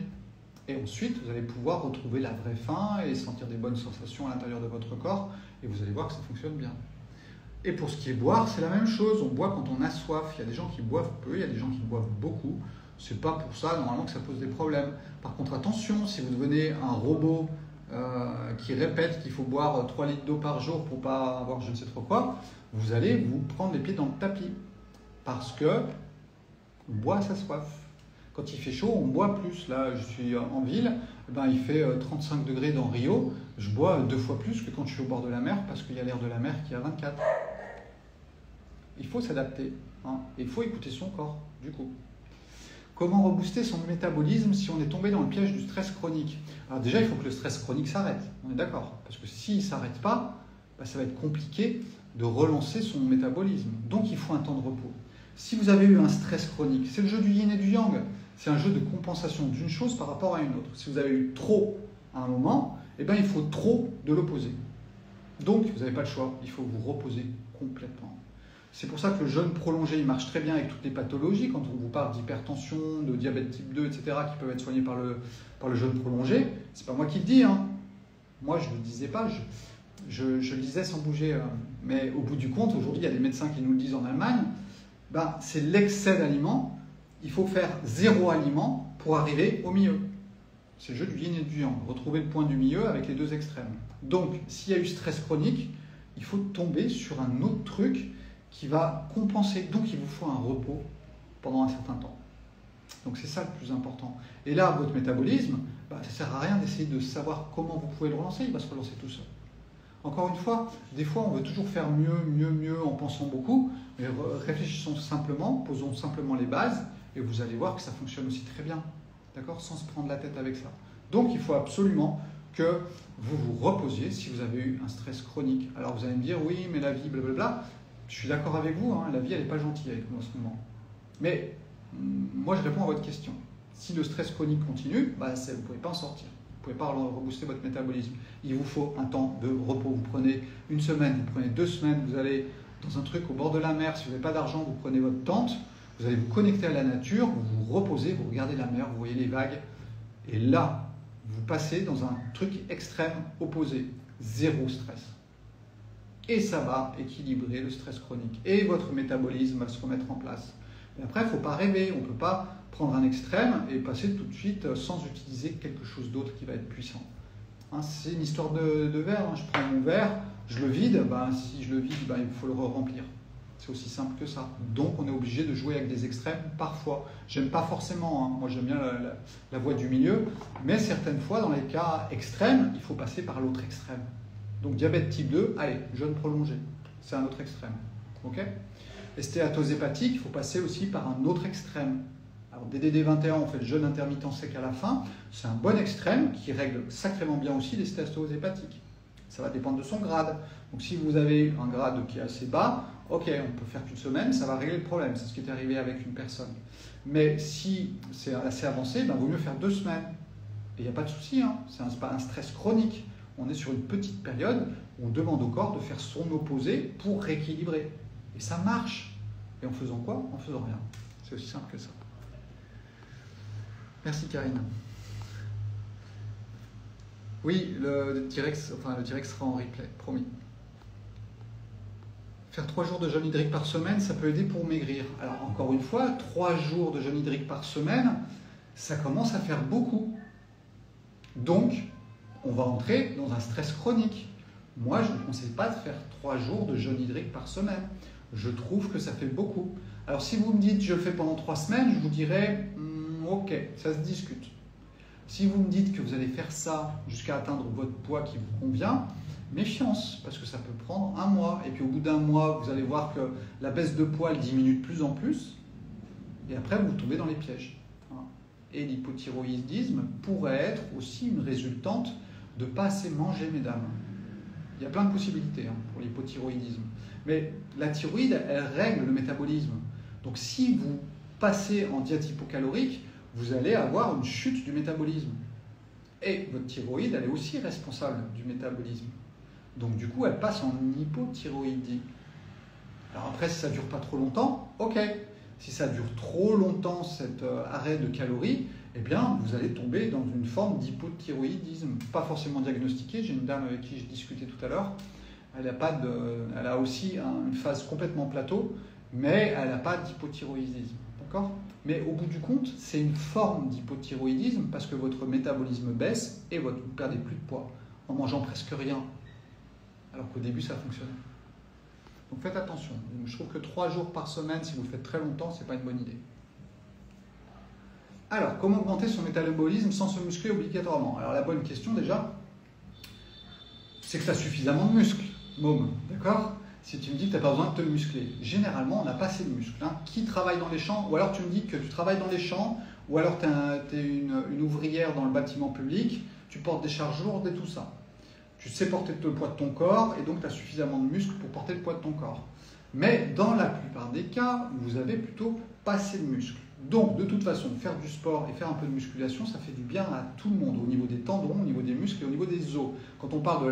Et ensuite, vous allez pouvoir retrouver la vraie faim et sentir des bonnes sensations à l'intérieur de votre corps, et vous allez voir que ça fonctionne bien. Et pour ce qui est boire, c'est la même chose. On boit quand on a soif. Il y a des gens qui boivent peu, il y a des gens qui boivent beaucoup. C'est pas pour ça, normalement, que ça pose des problèmes. Par contre, attention, si vous devenez un robot qui répète qu'il faut boire 3 litres d'eau par jour pour pas avoir je ne sais trop quoi, vous allez vous prendre les pieds dans le tapis. Parce que on boit à sa soif. Quand il fait chaud, on boit plus. Là, je suis en ville, il fait 35 degrés dans Rio. Je bois 2 fois plus que quand je suis au bord de la mer parce qu'il y a l'air de la mer qui est à 24. Il faut s'adapter. Il faut écouter son corps, du coup. Comment rebooster son métabolisme si on est tombé dans le piège du stress chronique? Alors déjà, il faut que le stress chronique s'arrête. On est d'accord? Parce que s'il ne s'arrête pas, ça va être compliqué de relancer son métabolisme. Donc, il faut un temps de repos. Si vous avez eu un stress chronique, c'est le jeu du yin et du yang. C'est un jeu de compensation d'une chose par rapport à une autre. Si vous avez eu trop à un moment, il faut trop de l'opposé. Donc, vous n'avez pas le choix. Il faut vous reposer complètement. C'est pour ça que le jeûne prolongé, il marche très bien avec toutes les pathologies. Quand on vous parle d'hypertension, de diabète type 2, etc., qui peuvent être soignés par le jeûne prolongé, c'est pas moi qui le dis. Moi, je ne le disais pas. Je le disais sans bouger. Mais au bout du compte, aujourd'hui, il y a des médecins qui nous le disent en Allemagne. C'est l'excès d'aliments. Il faut faire 0 aliment pour arriver au milieu. C'est le jeu du yin et du yang. Retrouver le point du milieu avec les deux extrêmes. Donc, s'il y a eu stress chronique, il faut tomber sur un autre truc qui va compenser. Donc, il vous faut un repos pendant un certain temps. Donc, c'est ça le plus important. Et là, votre métabolisme, ça ne sert à rien d'essayer de savoir comment vous pouvez le relancer. Il va se relancer tout seul. Encore une fois, des fois, on veut toujours faire mieux en pensant beaucoup. Mais réfléchissons simplement, posons simplement les bases, et vous allez voir que ça fonctionne aussi très bien. D'accord? Sans se prendre la tête avec ça. Donc, il faut absolument que vous vous reposiez si vous avez eu un stress chronique. Alors, vous allez me dire, oui, mais la vie, blablabla. Je suis d'accord avec vous, la vie, elle n'est pas gentille avec nous en ce moment. Mais moi, je réponds à votre question. Si le stress chronique continue, vous ne pouvez pas en sortir. Vous ne pouvez pas rebooster votre métabolisme. Il vous faut un temps de repos. Vous prenez 1 semaine, vous prenez 2 semaines, vous allez dans un truc au bord de la mer. Si vous n'avez pas d'argent, vous prenez votre tente, vous allez vous connecter à la nature, vous vous reposez, vous regardez la mer, vous voyez les vagues. Et là, vous passez dans un truc extrême opposé. 0 stress. Et ça va équilibrer le stress chronique. Et votre métabolisme va se remettre en place. Mais après, il ne faut pas rêver, on ne peut pas prendre un extrême et passer tout de suite sans utiliser quelque chose d'autre qui va être puissant. Hein, c'est une histoire de verre, hein. Je prends mon verre, je le vide, si je le vide, il faut le remplir. C'est aussi simple que ça. Donc on est obligé de jouer avec des extrêmes parfois. J'aime pas forcément, hein. Moi j'aime bien la voie du milieu, mais certaines fois dans les cas extrêmes, il faut passer par l'autre extrême. Donc diabète type 2, allez, jeûne prolongé, c'est un autre extrême. Ok ? Stéatose hépatique, il faut passer aussi par un autre extrême. Alors DDD 21, on fait le jeûne intermittent sec à la fin, c'est un bon extrême qui règle sacrément bien aussi les stéatoses hépatiques. Ça va dépendre de son grade. Donc si vous avez un grade qui est assez bas, ok, on peut faire qu'une semaine, ça va régler le problème. C'est ce qui est arrivé avec une personne. Mais si c'est assez avancé, il vaut mieux faire 2 semaines. Et il n'y a pas de souci, hein. C'est pas un stress chronique. On est sur une petite période où on demande au corps de faire son opposé pour rééquilibrer. Et ça marche. Et en faisant quoi? En faisant rien. C'est aussi simple que ça. Merci Karine. Oui, le direct sera en replay, promis. Faire 3 jours de jeûne hydrique par semaine, ça peut aider pour maigrir. Alors encore une fois, 3 jours de jeûne hydrique par semaine, ça commence à faire beaucoup. Donc, on va entrer dans un stress chronique. Moi, je ne conseille pas de faire 3 jours de jeûne hydrique par semaine. Je trouve que ça fait beaucoup. Alors si vous me dites je le fais pendant 3 semaines, je vous dirais ok, ça se discute. Si vous me dites que vous allez faire ça jusqu'à atteindre votre poids qui vous convient, méfiance, parce que ça peut prendre 1 mois. Et puis au bout d'1 mois, vous allez voir que la baisse de poids elle diminue de plus en plus. Et après, vous tombez dans les pièges. Et l'hypothyroïdisme pourrait être aussi une résultante de ne pas assez manger, mesdames. Il y a plein de possibilités pour l'hypothyroïdisme. Mais la thyroïde, elle règle le métabolisme. Donc si vous passez en diète hypocalorique, vous allez avoir une chute du métabolisme. Et votre thyroïde, elle est aussi responsable du métabolisme. Donc du coup, elle passe en hypothyroïdie. Alors après, si ça ne dure pas trop longtemps, ok. Si ça dure trop longtemps, cet arrêt de calories, eh bien, vous allez tomber dans une forme d'hypothyroïdisme. Pas forcément diagnostiquée. J'ai une dame avec qui je discutais tout à l'heure. Elle a aussi une phase complètement plateau, mais elle n'a pas d'hypothyroïdisme. D'accord ? Mais au bout du compte, c'est une forme d'hypothyroïdisme parce que votre métabolisme baisse et vous perdez plus de poids en mangeant presque rien. Alors qu'au début, ça fonctionnait. Donc faites attention. Je trouve que 3 jours par semaine, si vous le faites très longtemps, ce n'est pas une bonne idée. Alors, comment augmenter son métabolisme sans se muscler obligatoirement? Alors la bonne question déjà, c'est que tu as suffisamment de muscles, môme, d'accord? Si tu me dis que tu n'as pas besoin de te muscler, généralement on n'a pas assez de muscles. Hein. Qui travaille dans les champs? Ou alors tu me dis que tu travailles dans les champs, ou alors tu es une ouvrière dans le bâtiment public, tu portes des charges lourdes et tout ça. Tu sais porter le poids de ton corps et donc tu as suffisamment de muscles pour porter le poids de ton corps. Mais dans la plupart des cas, vous avez plutôt pas assez de muscles. Donc de toute façon, faire du sport et faire un peu de musculation, ça fait du bien à tout le monde, au niveau des tendons, au niveau des muscles et au niveau des os. Quand on parle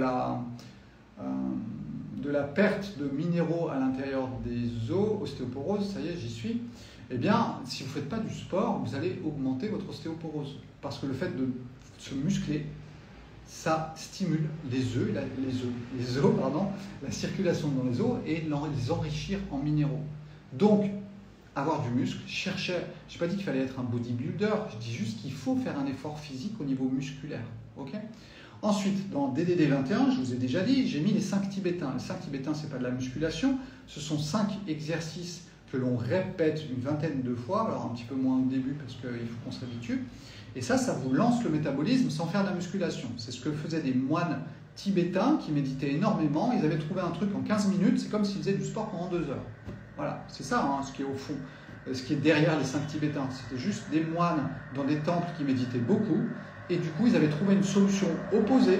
de la perte de minéraux à l'intérieur des os, ostéoporose, ça y est, j'y suis, eh bien, si vous ne faites pas du sport, vous allez augmenter votre ostéoporose. Parce que le fait de se muscler, ça stimule les os, la circulation dans les os et les enrichir en minéraux. Donc, avoir du muscle, je n'ai pas dit qu'il fallait être un bodybuilder, je dis juste qu'il faut faire un effort physique au niveau musculaire. Okay. Ensuite, dans DDD 21, je vous ai déjà dit, j'ai mis les 5 tibétains. Les 5 tibétains, ce n'est pas de la musculation, ce sont 5 exercices que l'on répète une vingtaine de fois, alors un petit peu moins au début parce qu'il faut qu'on s'habitue. Et ça vous lance le métabolisme sans faire de la musculation. C'est ce que faisaient des moines tibétains qui méditaient énormément. Ils avaient trouvé un truc en 15 minutes, c'est comme s'ils faisaient du sport pendant 2 heures. Voilà, c'est ça ce qui est au fond, ce qui est derrière les 5 tibétains. C'était juste des moines dans des temples qui méditaient beaucoup. Et du coup, ils avaient trouvé une solution opposée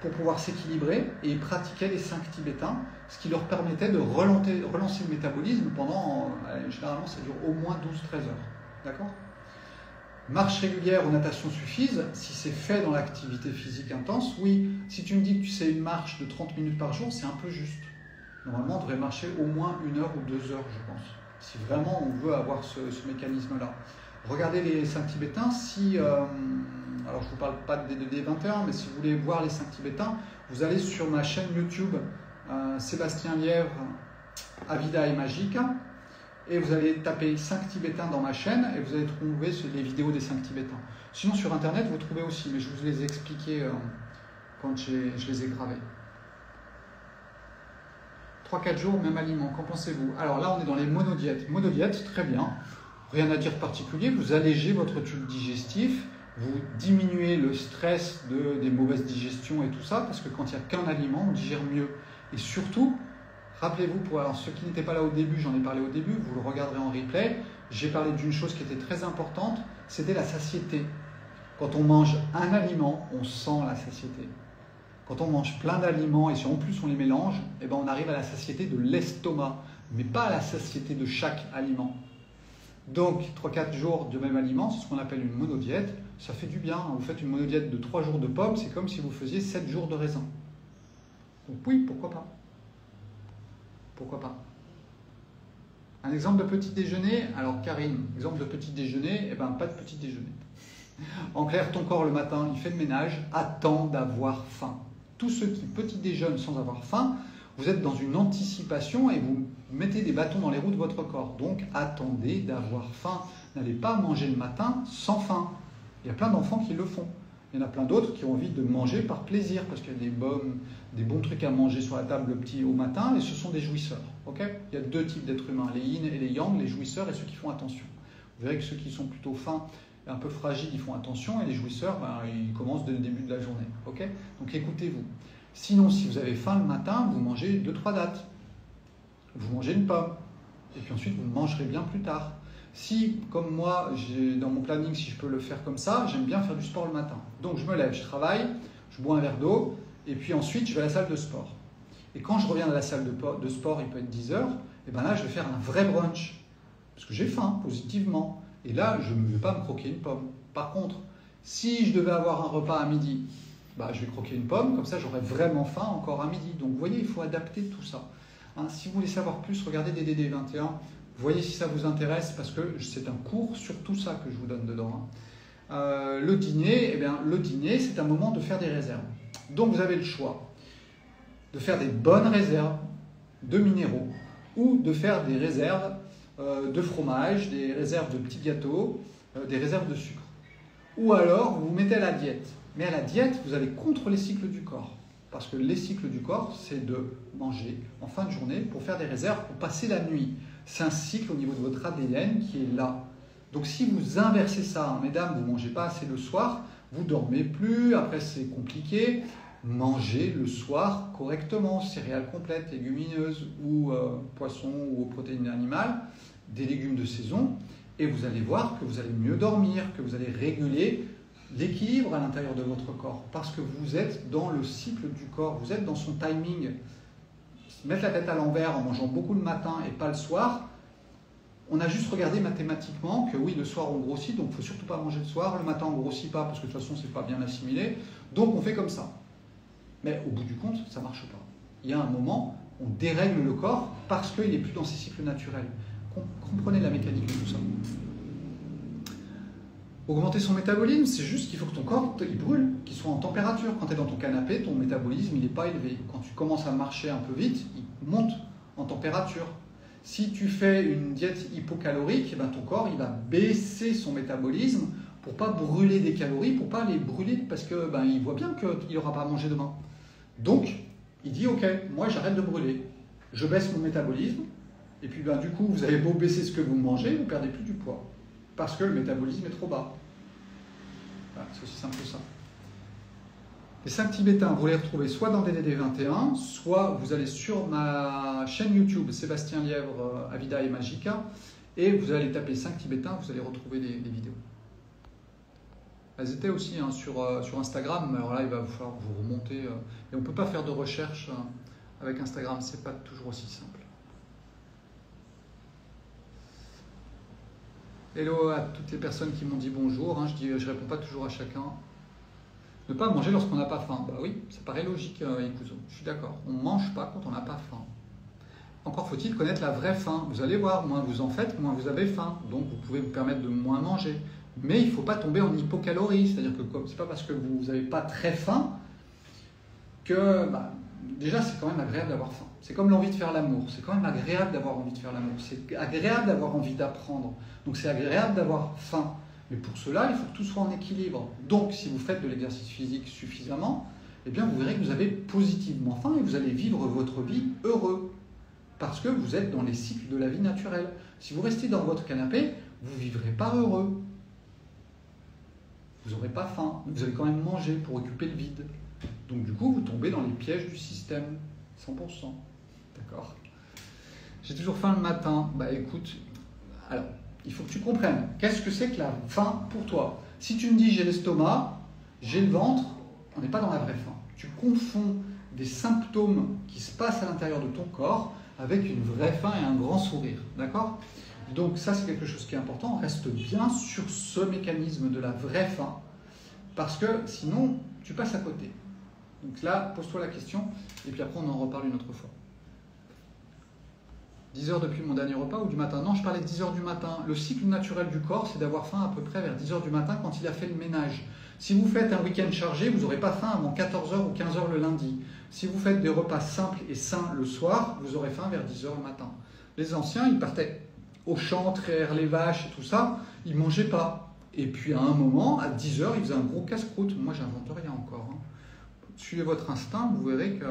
pour pouvoir s'équilibrer et ils pratiquaient les 5 tibétains, ce qui leur permettait de relancer le métabolisme pendant, généralement, ça dure au moins 12-13 heures. D'accord ? Marche régulière ou natation suffisent si c'est fait dans l'activité physique intense. Oui, si tu me dis que tu sais une marche de 30 minutes par jour, c'est un peu juste. Normalement, on devrait marcher au moins 1 heure ou 2 heures, je pense, si vraiment on veut avoir ce mécanisme-là. Regardez les 5 tibétains, alors je ne vous parle pas de DDD 21, mais si vous voulez voir les 5 tibétains, vous allez sur ma chaîne YouTube Sébastien Lièvre, Avida et Magique, et vous allez taper 5 Tibétains dans ma chaîne et vous allez trouver les vidéos des 5 Tibétains. Sinon sur internet vous trouvez aussi, mais je vous les ai expliqués quand je les ai gravés. 3-4 jours, même aliment, qu'en pensez-vous? Alors là on est dans les monodiètes. Monodiète, très bien, rien à dire de particulier, vous allégez votre tube digestif, vous diminuez le stress des mauvaises digestions et tout ça, parce que quand il n'y a qu'un aliment, on digère mieux. Et surtout, rappelez-vous, alors ceux qui n'étaient pas là au début, j'en ai parlé au début, vous le regarderez en replay, j'ai parlé d'une chose qui était très importante, c'était la satiété. Quand on mange un aliment, on sent la satiété. Quand on mange plein d'aliments et si en plus on les mélange, eh ben on arrive à la satiété de l'estomac, mais pas à la satiété de chaque aliment. Donc 3-4 jours de même aliment, c'est ce qu'on appelle une monodiète, ça fait du bien. Vous faites une monodiète de 3 jours de pommes, c'est comme si vous faisiez 7 jours de raisin. Donc oui, pourquoi pas? Pourquoi pas? Un exemple de petit déjeuner, alors Karine, exemple de petit déjeuner, eh ben pas de petit déjeuner. En clair, ton corps le matin, il fait le ménage, attend d'avoir faim. Tous ceux qui petit déjeunent sans avoir faim, vous êtes dans une anticipation et vous mettez des bâtons dans les roues de votre corps. Donc attendez d'avoir faim. N'allez pas manger le matin sans faim. Il y a plein d'enfants qui le font. Il y en a plein d'autres qui ont envie de manger par plaisir parce qu'il y a des bons trucs à manger sur la table le petit au matin et ce sont des jouisseurs. Okay, il y a 2 types d'êtres humains, les yin et les yang, les jouisseurs et ceux qui font attention. Vous verrez que ceux qui sont plutôt fins et un peu fragiles, ils font attention et les jouisseurs, ben, ils commencent dès le début de la journée. Okay, donc écoutez-vous. Sinon, si vous avez faim le matin, vous mangez 2-3 dattes. Vous mangez une pomme. Et puis ensuite, vous mangerez bien plus tard. Si, comme moi, dans mon planning, si je peux le faire comme ça, j'aime bien faire du sport le matin. Donc je me lève, je travaille, je bois un verre d'eau, et puis ensuite, je vais à la salle de sport. Et quand je reviens à la salle de sport, il peut être 10 heures, et bien là, je vais faire un vrai brunch. Parce que j'ai faim, positivement. Et là, je ne vais pas me croquer une pomme. Par contre, si je devais avoir un repas à midi, bah, je vais croquer une pomme, comme ça j'aurai vraiment faim encore à midi. Donc vous voyez, il faut adapter tout ça. Hein, si vous voulez savoir plus, regardez DDD 21, voyez si ça vous intéresse, parce que c'est un cours sur tout ça que je vous donne dedans. Hein. Le dîner, eh bien, le dîner, c'est un moment de faire des réserves. Donc vous avez le choix de faire des bonnes réserves de minéraux, ou de faire des réserves de fromage, des réserves de petits gâteaux, des réserves de sucre. Ou alors, vous vous mettez à la diète. Mais à la diète, vous allez contre les cycles du corps. Parce que les cycles du corps, c'est de manger en fin de journée pour faire des réserves, pour passer la nuit. C'est un cycle au niveau de votre ADN qui est là. Donc si vous inversez ça, hein, mesdames, vous ne mangez pas assez le soir, vous ne dormez plus, après c'est compliqué. Mangez le soir correctement, céréales complètes, légumineuses ou poissons ou aux protéines animales, des légumes de saison, et vous allez voir que vous allez mieux dormir, que vous allez réguler l'équilibre à l'intérieur de votre corps, parce que vous êtes dans le cycle du corps, vous êtes dans son timing. Mettre la tête à l'envers en mangeant beaucoup le matin et pas le soir, on a juste regardé mathématiquement que oui, le soir on grossit, donc il ne faut surtout pas manger le soir, le matin on ne grossit pas parce que de toute façon c'est pas bien assimilé, donc on fait comme ça. Mais au bout du compte, ça ne marche pas. Il y a un moment, on dérègle le corps parce qu'il n'est plus dans ses cycles naturels. Comprenez la mécanique de tout ça. Augmenter son métabolisme, c'est juste qu'il faut que ton corps il brûle, qu'il soit en température. Quand tu es dans ton canapé, ton métabolisme il n'est pas élevé. Quand tu commences à marcher un peu vite, il monte en température. Si tu fais une diète hypocalorique, eh ben, ton corps il va baisser son métabolisme pour ne pas brûler des calories, pour ne pas les brûler parce que ben, il voit bien qu'il n'aura pas à manger demain. Donc, il dit ok, moi j'arrête de brûler, je baisse mon métabolisme, et puis ben, du coup vous avez beau baisser ce que vous mangez, vous ne perdez plus du poids. Parce que le métabolisme est trop bas. Voilà, c'est aussi simple que ça. Les 5 Tibétains, vous les retrouvez soit dans DDD 21, soit vous allez sur ma chaîne YouTube, Sébastien Lièvre, Avida et Magica, et vous allez taper 5 Tibétains, vous allez retrouver des vidéos. Elles étaient aussi hein, sur Instagram, mais alors là il va falloir vous remonter. Et on ne peut pas faire de recherche avec Instagram, c'est pas toujours aussi simple. Hello à toutes les personnes qui m'ont dit bonjour, hein, je réponds pas toujours à chacun. Ne pas manger lorsqu'on n'a pas faim. Bah oui, ça paraît logique, Ikuzo. Je suis d'accord. On ne mange pas quand on n'a pas faim. Encore faut-il connaître la vraie faim. Vous allez voir, moins vous en faites, moins vous avez faim. Donc vous pouvez vous permettre de moins manger. Mais il ne faut pas tomber en hypocalorie. C'est-à-dire que ce n'est pas parce que vous n'avez pas très faim que déjà, c'est quand même agréable d'avoir faim. C'est comme l'envie de faire l'amour. C'est quand même agréable d'avoir envie de faire l'amour. C'est agréable d'avoir envie d'apprendre. Donc c'est agréable d'avoir faim. Mais pour cela, il faut que tout soit en équilibre. Donc si vous faites de l'exercice physique suffisamment, eh bien vous verrez que vous avez positivement faim et vous allez vivre votre vie heureux. Parce que vous êtes dans les cycles de la vie naturelle. Si vous restez dans votre canapé, vous ne vivrez pas heureux. Vous n'aurez pas faim. Vous allez quand même manger pour occuper le vide. Donc du coup, vous tombez dans les pièges du système. 100%. D'accord? J'ai toujours faim le matin. Bah écoute, alors, il faut que tu comprennes. Qu'est-ce que c'est que la faim pour toi? Si tu me dis j'ai l'estomac, j'ai le ventre, on n'est pas dans la vraie faim. Tu confonds des symptômes qui se passent à l'intérieur de ton corps avec une vraie faim et un grand sourire. D'accord? Donc ça, c'est quelque chose qui est important. Reste bien sur ce mécanisme de la vraie faim. Parce que sinon, tu passes à côté. Donc là, pose-toi la question, et puis après on en reparle une autre fois. 10 heures depuis mon dernier repas ou du matin? Non, je parlais de 10 heures du matin. Le cycle naturel du corps, c'est d'avoir faim à peu près vers 10 heures du matin quand il a fait le ménage. Si vous faites un week-end chargé, vous n'aurez pas faim avant 14 heures ou 15 heures le lundi. Si vous faites des repas simples et sains le soir, vous aurez faim vers 10 heures le matin. Les anciens, ils partaient au champ, traire les vaches et tout ça, ils ne mangeaient pas. Et puis à un moment, à 10 heures, ils faisaient un gros casse-croûte. Moi, j'invente rien encore. Suivez votre instinct, vous verrez que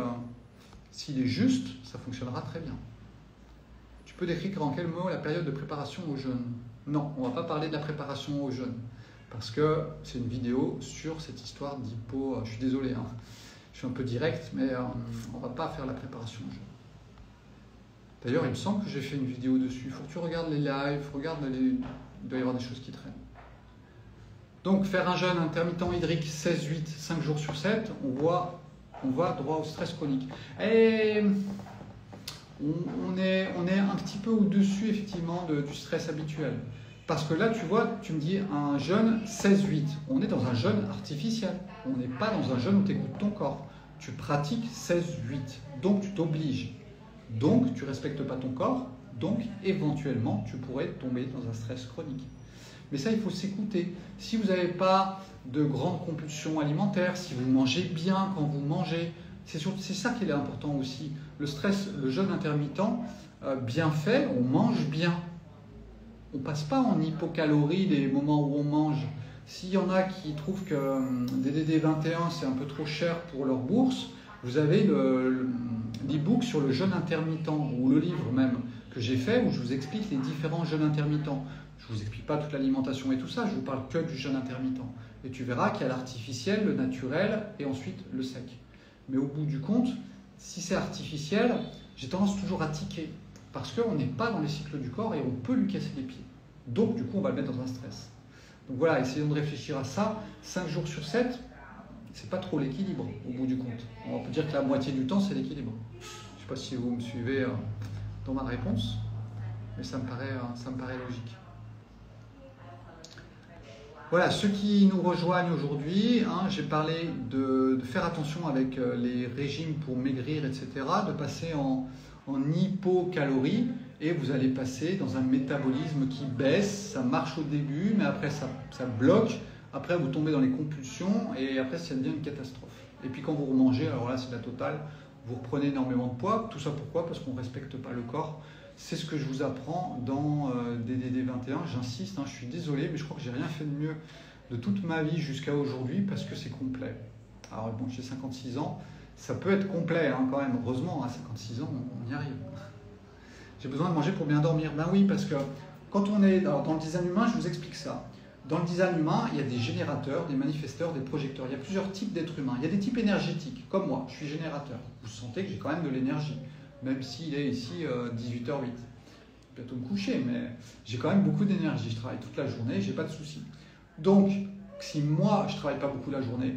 s'il est juste, ça fonctionnera très bien. Tu peux décrire en quel mot la période de préparation au jeûne? Non, on ne va pas parler de la préparation au jeûne, parce que c'est une vidéo sur cette histoire d'hypo. Je suis désolé, hein. Je suis un peu direct, mais on ne va pas faire la préparation au jeûne. D'ailleurs, il me semble que j'ai fait une vidéo dessus. Il faut que tu regardes les lives, il doit y avoir des choses qui traînent. Donc, faire un jeûne intermittent hydrique 16-8, 5 jours sur 7, on va droit au stress chronique. Et on est un petit peu au-dessus, effectivement, du stress habituel. Parce que là, tu vois, tu me dis un jeûne 16-8. On est dans un jeûne artificiel. On n'est pas dans un jeûne où tu écoutes ton corps. Tu pratiques 16-8. Donc, tu t'obliges. Donc, tu ne respectes pas ton corps. Donc, éventuellement, tu pourrais tomber dans un stress chronique. Mais ça, il faut s'écouter. Si vous n'avez pas de grandes compulsions alimentaires, si vous mangez bien quand vous mangez, c'est ça qui est important aussi. Le stress, le jeûne intermittent, bien fait, on mange bien. On ne passe pas en hypocalorie les moments où on mange. S'il y en a qui trouvent que DDD21 c'est un peu trop cher pour leur bourse, vous avez l'e-book sur le jeûne intermittent, ou le livre même que j'ai fait, où je vous explique les différents jeûnes intermittents. Je ne vous explique pas toute l'alimentation et tout ça, je vous parle que du jeûne intermittent. Et tu verras qu'il y a l'artificiel, le naturel et ensuite le sec. Mais au bout du compte, si c'est artificiel, j'ai tendance toujours à tiquer. Parce qu'on n'est pas dans les cycles du corps et on peut lui casser les pieds. Donc du coup, on va le mettre dans un stress. Donc voilà, essayons de réfléchir à ça. 5 jours sur 7, c'est pas trop l'équilibre au bout du compte. On peut dire que la moitié du temps, c'est l'équilibre. Je ne sais pas si vous me suivez dans ma réponse, mais ça me paraît logique. Voilà, ceux qui nous rejoignent aujourd'hui, j'ai parlé de faire attention avec les régimes pour maigrir, etc., de passer en hypocalorie, et vous allez passer dans un métabolisme qui baisse, ça marche au début, mais après ça bloque, après vous tombez dans les compulsions, et après ça devient une catastrophe. Et puis quand vous remangez, alors là c'est la totale, vous reprenez énormément de poids, tout ça pourquoi? Parce qu'on ne respecte pas le corps. C'est ce que je vous apprends dans DDD21, j'insiste, je suis désolé, mais je crois que j'ai rien fait de mieux de toute ma vie jusqu'à aujourd'hui parce que c'est complet. Alors bon, j'ai 56 ans, ça peut être complet quand même, heureusement, à 56 ans, on y arrive. J'ai besoin de manger pour bien dormir. Ben oui, parce que quand on est dans le design humain, je vous explique ça. Dans le design humain, il y a des générateurs, des manifesteurs, des projecteurs. Il y a plusieurs types d'êtres humains. Il y a des types énergétiques, comme moi, je suis générateur. Vous sentez que j'ai quand même de l'énergie. Même s'il est ici 18h08. Je vais bientôt me coucher, mais j'ai quand même beaucoup d'énergie. Je travaille toute la journée, j'ai pas de soucis. Donc, si moi, je travaille pas beaucoup la journée,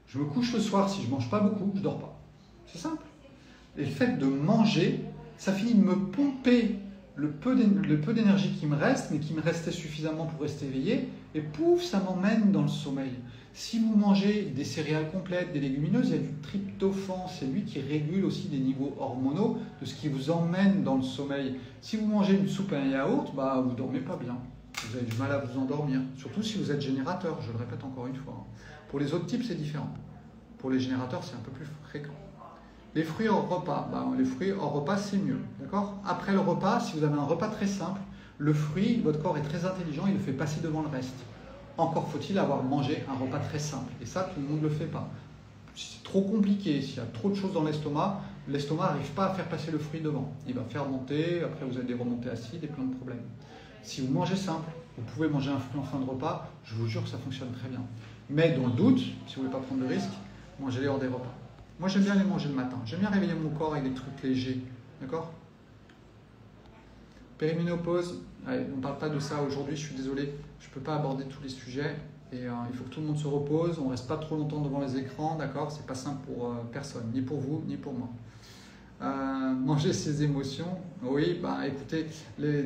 je me couche le soir, si je mange pas beaucoup, je dors pas. C'est simple. Et le fait de manger, ça finit de me pomper le peu d'énergie qui me reste, mais qui me restait suffisamment pour rester éveillé, et pouf, ça m'emmène dans le sommeil. Si vous mangez des céréales complètes, des légumineuses, il y a du tryptophane, c'est lui qui régule aussi des niveaux hormonaux de ce qui vous emmène dans le sommeil. Si vous mangez une soupe et un yaourt, vous ne dormez pas bien. Vous avez du mal à vous endormir, surtout si vous êtes générateur, je le répète encore une fois. Pour les autres types, c'est différent. Pour les générateurs, c'est un peu plus fréquent. Les fruits hors repas, les fruits hors repas, c'est mieux. D'accord? Après le repas, si vous avez un repas très simple, le fruit, votre corps est très intelligent, il le fait passer devant le reste. Encore faut-il avoir mangé un repas très simple. Et ça, tout le monde ne le fait pas. Si c'est trop compliqué, s'il y a trop de choses dans l'estomac n'arrive pas à faire passer le fruit devant. Il va fermenter, après vous avez des remontées acides et plein de problèmes. Si vous mangez simple, vous pouvez manger un fruit en fin de repas, je vous jure que ça fonctionne très bien. Mais dans le doute, si vous ne voulez pas prendre de risque, mangez-les hors des repas. Moi, j'aime bien les manger le matin. J'aime bien réveiller mon corps avec des trucs légers. D'accord? Périménopause, allez, on ne parle pas de ça aujourd'hui, je suis désolé. Je ne peux pas aborder tous les sujets. Et il faut que tout le monde se repose. On ne reste pas trop longtemps devant les écrans. D'accord? C'est pas simple pour personne, ni pour vous, ni pour moi. Manger ses émotions. Oui, écoutez,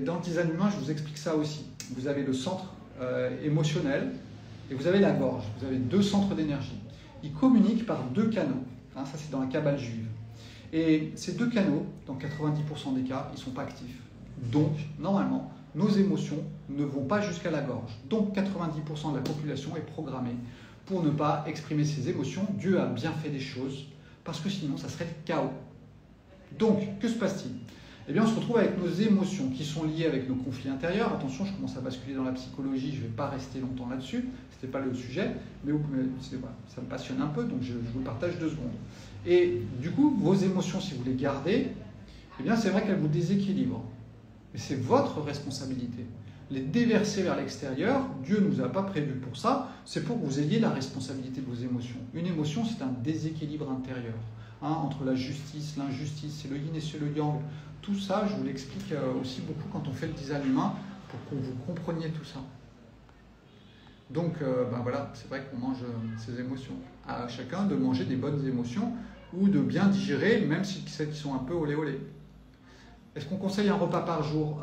dans le design humain, je vous explique ça aussi. Vous avez le centre émotionnel et vous avez la gorge. Vous avez deux centres d'énergie. Ils communiquent par deux canaux. Ça, c'est dans la Kabbale juive. Et ces deux canaux, dans 90% des cas, ils ne sont pas actifs. Donc, normalement, nos émotions ne vont pas jusqu'à la gorge. Donc, 90% de la population est programmée pour ne pas exprimer ses émotions. Dieu a bien fait des choses, parce que sinon, ça serait le chaos. Donc, que se passe-t-il? Eh bien, on se retrouve avec nos émotions qui sont liées avec nos conflits intérieurs. Attention, je commence à basculer dans la psychologie, je ne vais pas rester longtemps là-dessus, ce n'était pas le sujet, mais ça me passionne un peu, donc je vous le partage 2 secondes. Et du coup, vos émotions, si vous les gardez, eh bien, c'est vrai qu'elles vous déséquilibrent. Mais c'est votre responsabilité. Les déverser vers l'extérieur, Dieu ne nous a pas prévu pour ça, c'est pour que vous ayez la responsabilité de vos émotions. Une émotion, c'est un déséquilibre intérieur. Entre la justice, l'injustice, c'est le yin et c'est le yang. Tout ça, je vous l'explique aussi beaucoup quand on fait le design humain, pour que vous compreniez tout ça. Donc, voilà, c'est vrai qu'on mange ses émotions. À chacun de manger des bonnes émotions ou de bien digérer, même si celles qui sont un peu olé olé. Est-ce qu'on conseille un repas par jour?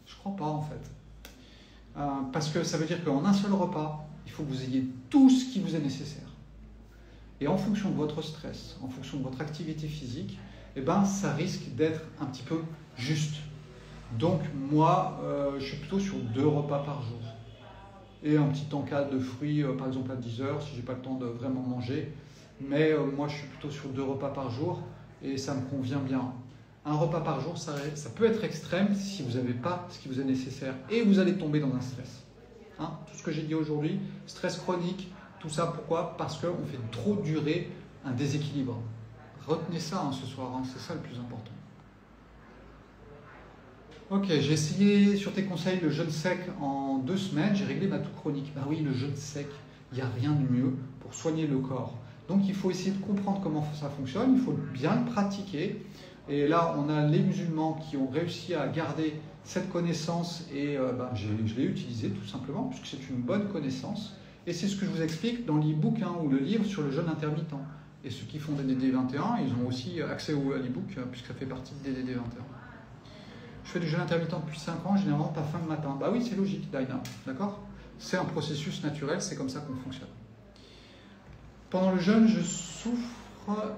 Je crois pas en fait. Parce que ça veut dire qu'en un seul repas, il faut que vous ayez tout ce qui vous est nécessaire. Et en fonction de votre stress, en fonction de votre activité physique, ça risque d'être un petit peu juste. Donc moi, je suis plutôt sur 2 repas par jour. Et un petit encas de fruits, par exemple à 10 heures, si je n'ai pas le temps de vraiment manger. Mais moi, je suis plutôt sur 2 repas par jour et ça me convient bien. Un repas par jour, ça peut être extrême si vous n'avez pas ce qui vous est nécessaire. Et vous allez tomber dans un stress. Tout ce que j'ai dit aujourd'hui, stress chronique, tout ça, pourquoi? Parce qu'on fait trop durer un déséquilibre. Retenez ça ce soir, c'est ça le plus important. Ok, j'ai essayé sur tes conseils le jeûne sec en 2 semaines, j'ai réglé ma toux chronique. Oui, le jeûne sec, il n'y a rien de mieux pour soigner le corps. Donc il faut essayer de comprendre comment ça fonctionne, il faut bien le pratiquer. Et là, on a les musulmans qui ont réussi à garder cette connaissance et je l'ai utilisée tout simplement, puisque c'est une bonne connaissance. Et c'est ce que je vous explique dans l'e-book ou le livre sur le jeûne intermittent. Et ceux qui font DDD 21, ils ont aussi accès à l'e-book, puisque ça fait partie de DDD 21. Je fais du jeûne intermittent depuis 5 ans, généralement pas faim le matin. Oui, c'est logique, Daina, d'accord? C'est un processus naturel, c'est comme ça qu'on fonctionne. Pendant le jeûne, je souffre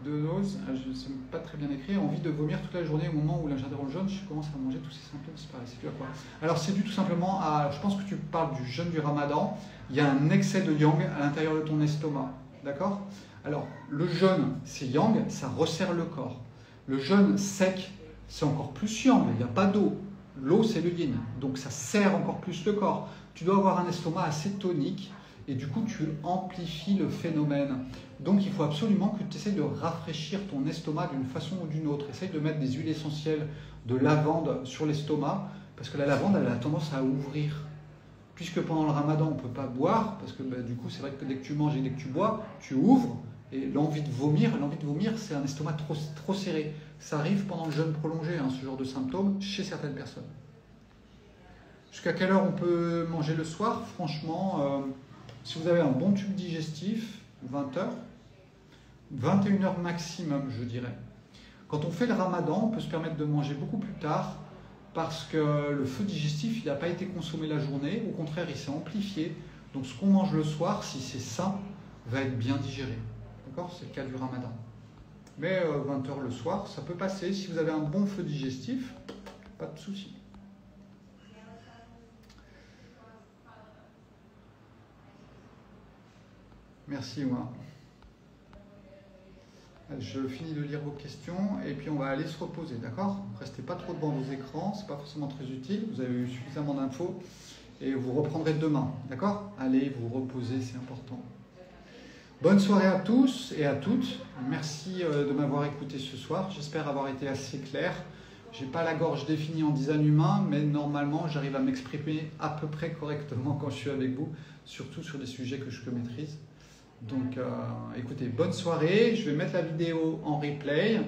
de nausées, je ne sais pas très bien écrit, envie de vomir toute la journée au moment où j'interromps le jeûne, je commence à manger, tous ces symptômes disparaissent. C'est dû à quoi? Alors c'est dû tout simplement à, je pense que tu parles du jeûne du ramadan, il y a un excès de yang à l'intérieur de ton estomac, d'accord? Alors le jeûne, c'est yang, ça resserre le corps. Le jeûne sec, c'est encore plus yang, il n'y a pas d'eau. L'eau, c'est le yin, donc ça serre encore plus le corps. Tu dois avoir un estomac assez tonique, et du coup, tu amplifies le phénomène. Donc, il faut absolument que tu essayes de rafraîchir ton estomac d'une façon ou d'une autre. Essaye de mettre des huiles essentielles de lavande sur l'estomac, parce que la lavande, elle a tendance à ouvrir. Puisque pendant le ramadan, on ne peut pas boire, parce que du coup, c'est vrai que dès que tu manges et dès que tu bois, tu ouvres, et l'envie de vomir, c'est un estomac trop serré. Ça arrive pendant le jeûne prolongé, ce genre de symptômes, chez certaines personnes. Jusqu'à quelle heure on peut manger le soir? Franchement, si vous avez un bon tube digestif, 20 heures, 21 heures maximum, je dirais. Quand on fait le ramadan, on peut se permettre de manger beaucoup plus tard parce que le feu digestif, il n'a pas été consommé la journée. Au contraire, il s'est amplifié. Donc ce qu'on mange le soir, si c'est sain, va être bien digéré. D'accord? C'est le cas du ramadan. Mais 20 heures le soir, ça peut passer. Si vous avez un bon feu digestif, pas de souci. Merci, moi. Je finis de lire vos questions et puis on va aller se reposer, d'accord? Restez pas trop devant vos écrans, c'est pas forcément très utile. Vous avez eu suffisamment d'infos et vous reprendrez demain, d'accord? Allez vous reposer, c'est important. Bonne soirée à tous et à toutes. Merci de m'avoir écouté ce soir. J'espère avoir été assez clair. J'ai pas la gorge définie en design humain, mais normalement j'arrive à m'exprimer à peu près correctement quand je suis avec vous, surtout sur des sujets que je maîtrise. Donc écoutez, bonne soirée. Je vais mettre la vidéo en replay.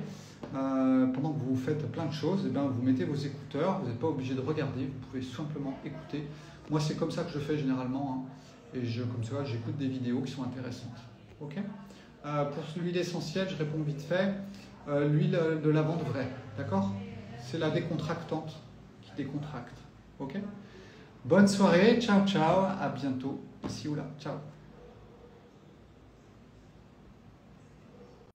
Pendant que vous faites plein de choses, eh bien, vous mettez vos écouteurs. Vous n'êtes pas obligé de regarder, vous pouvez simplement écouter. Moi c'est comme ça que je fais généralement, hein. Et comme ça j'écoute des vidéos qui sont intéressantes. Ok. Pour l'huile essentielle, je réponds vite fait. L'huile de lavande vraie, d'accord? C'est la décontractante qui décontracte. Ok. Bonne soirée, ciao ciao, à bientôt, ici ou là, ciao.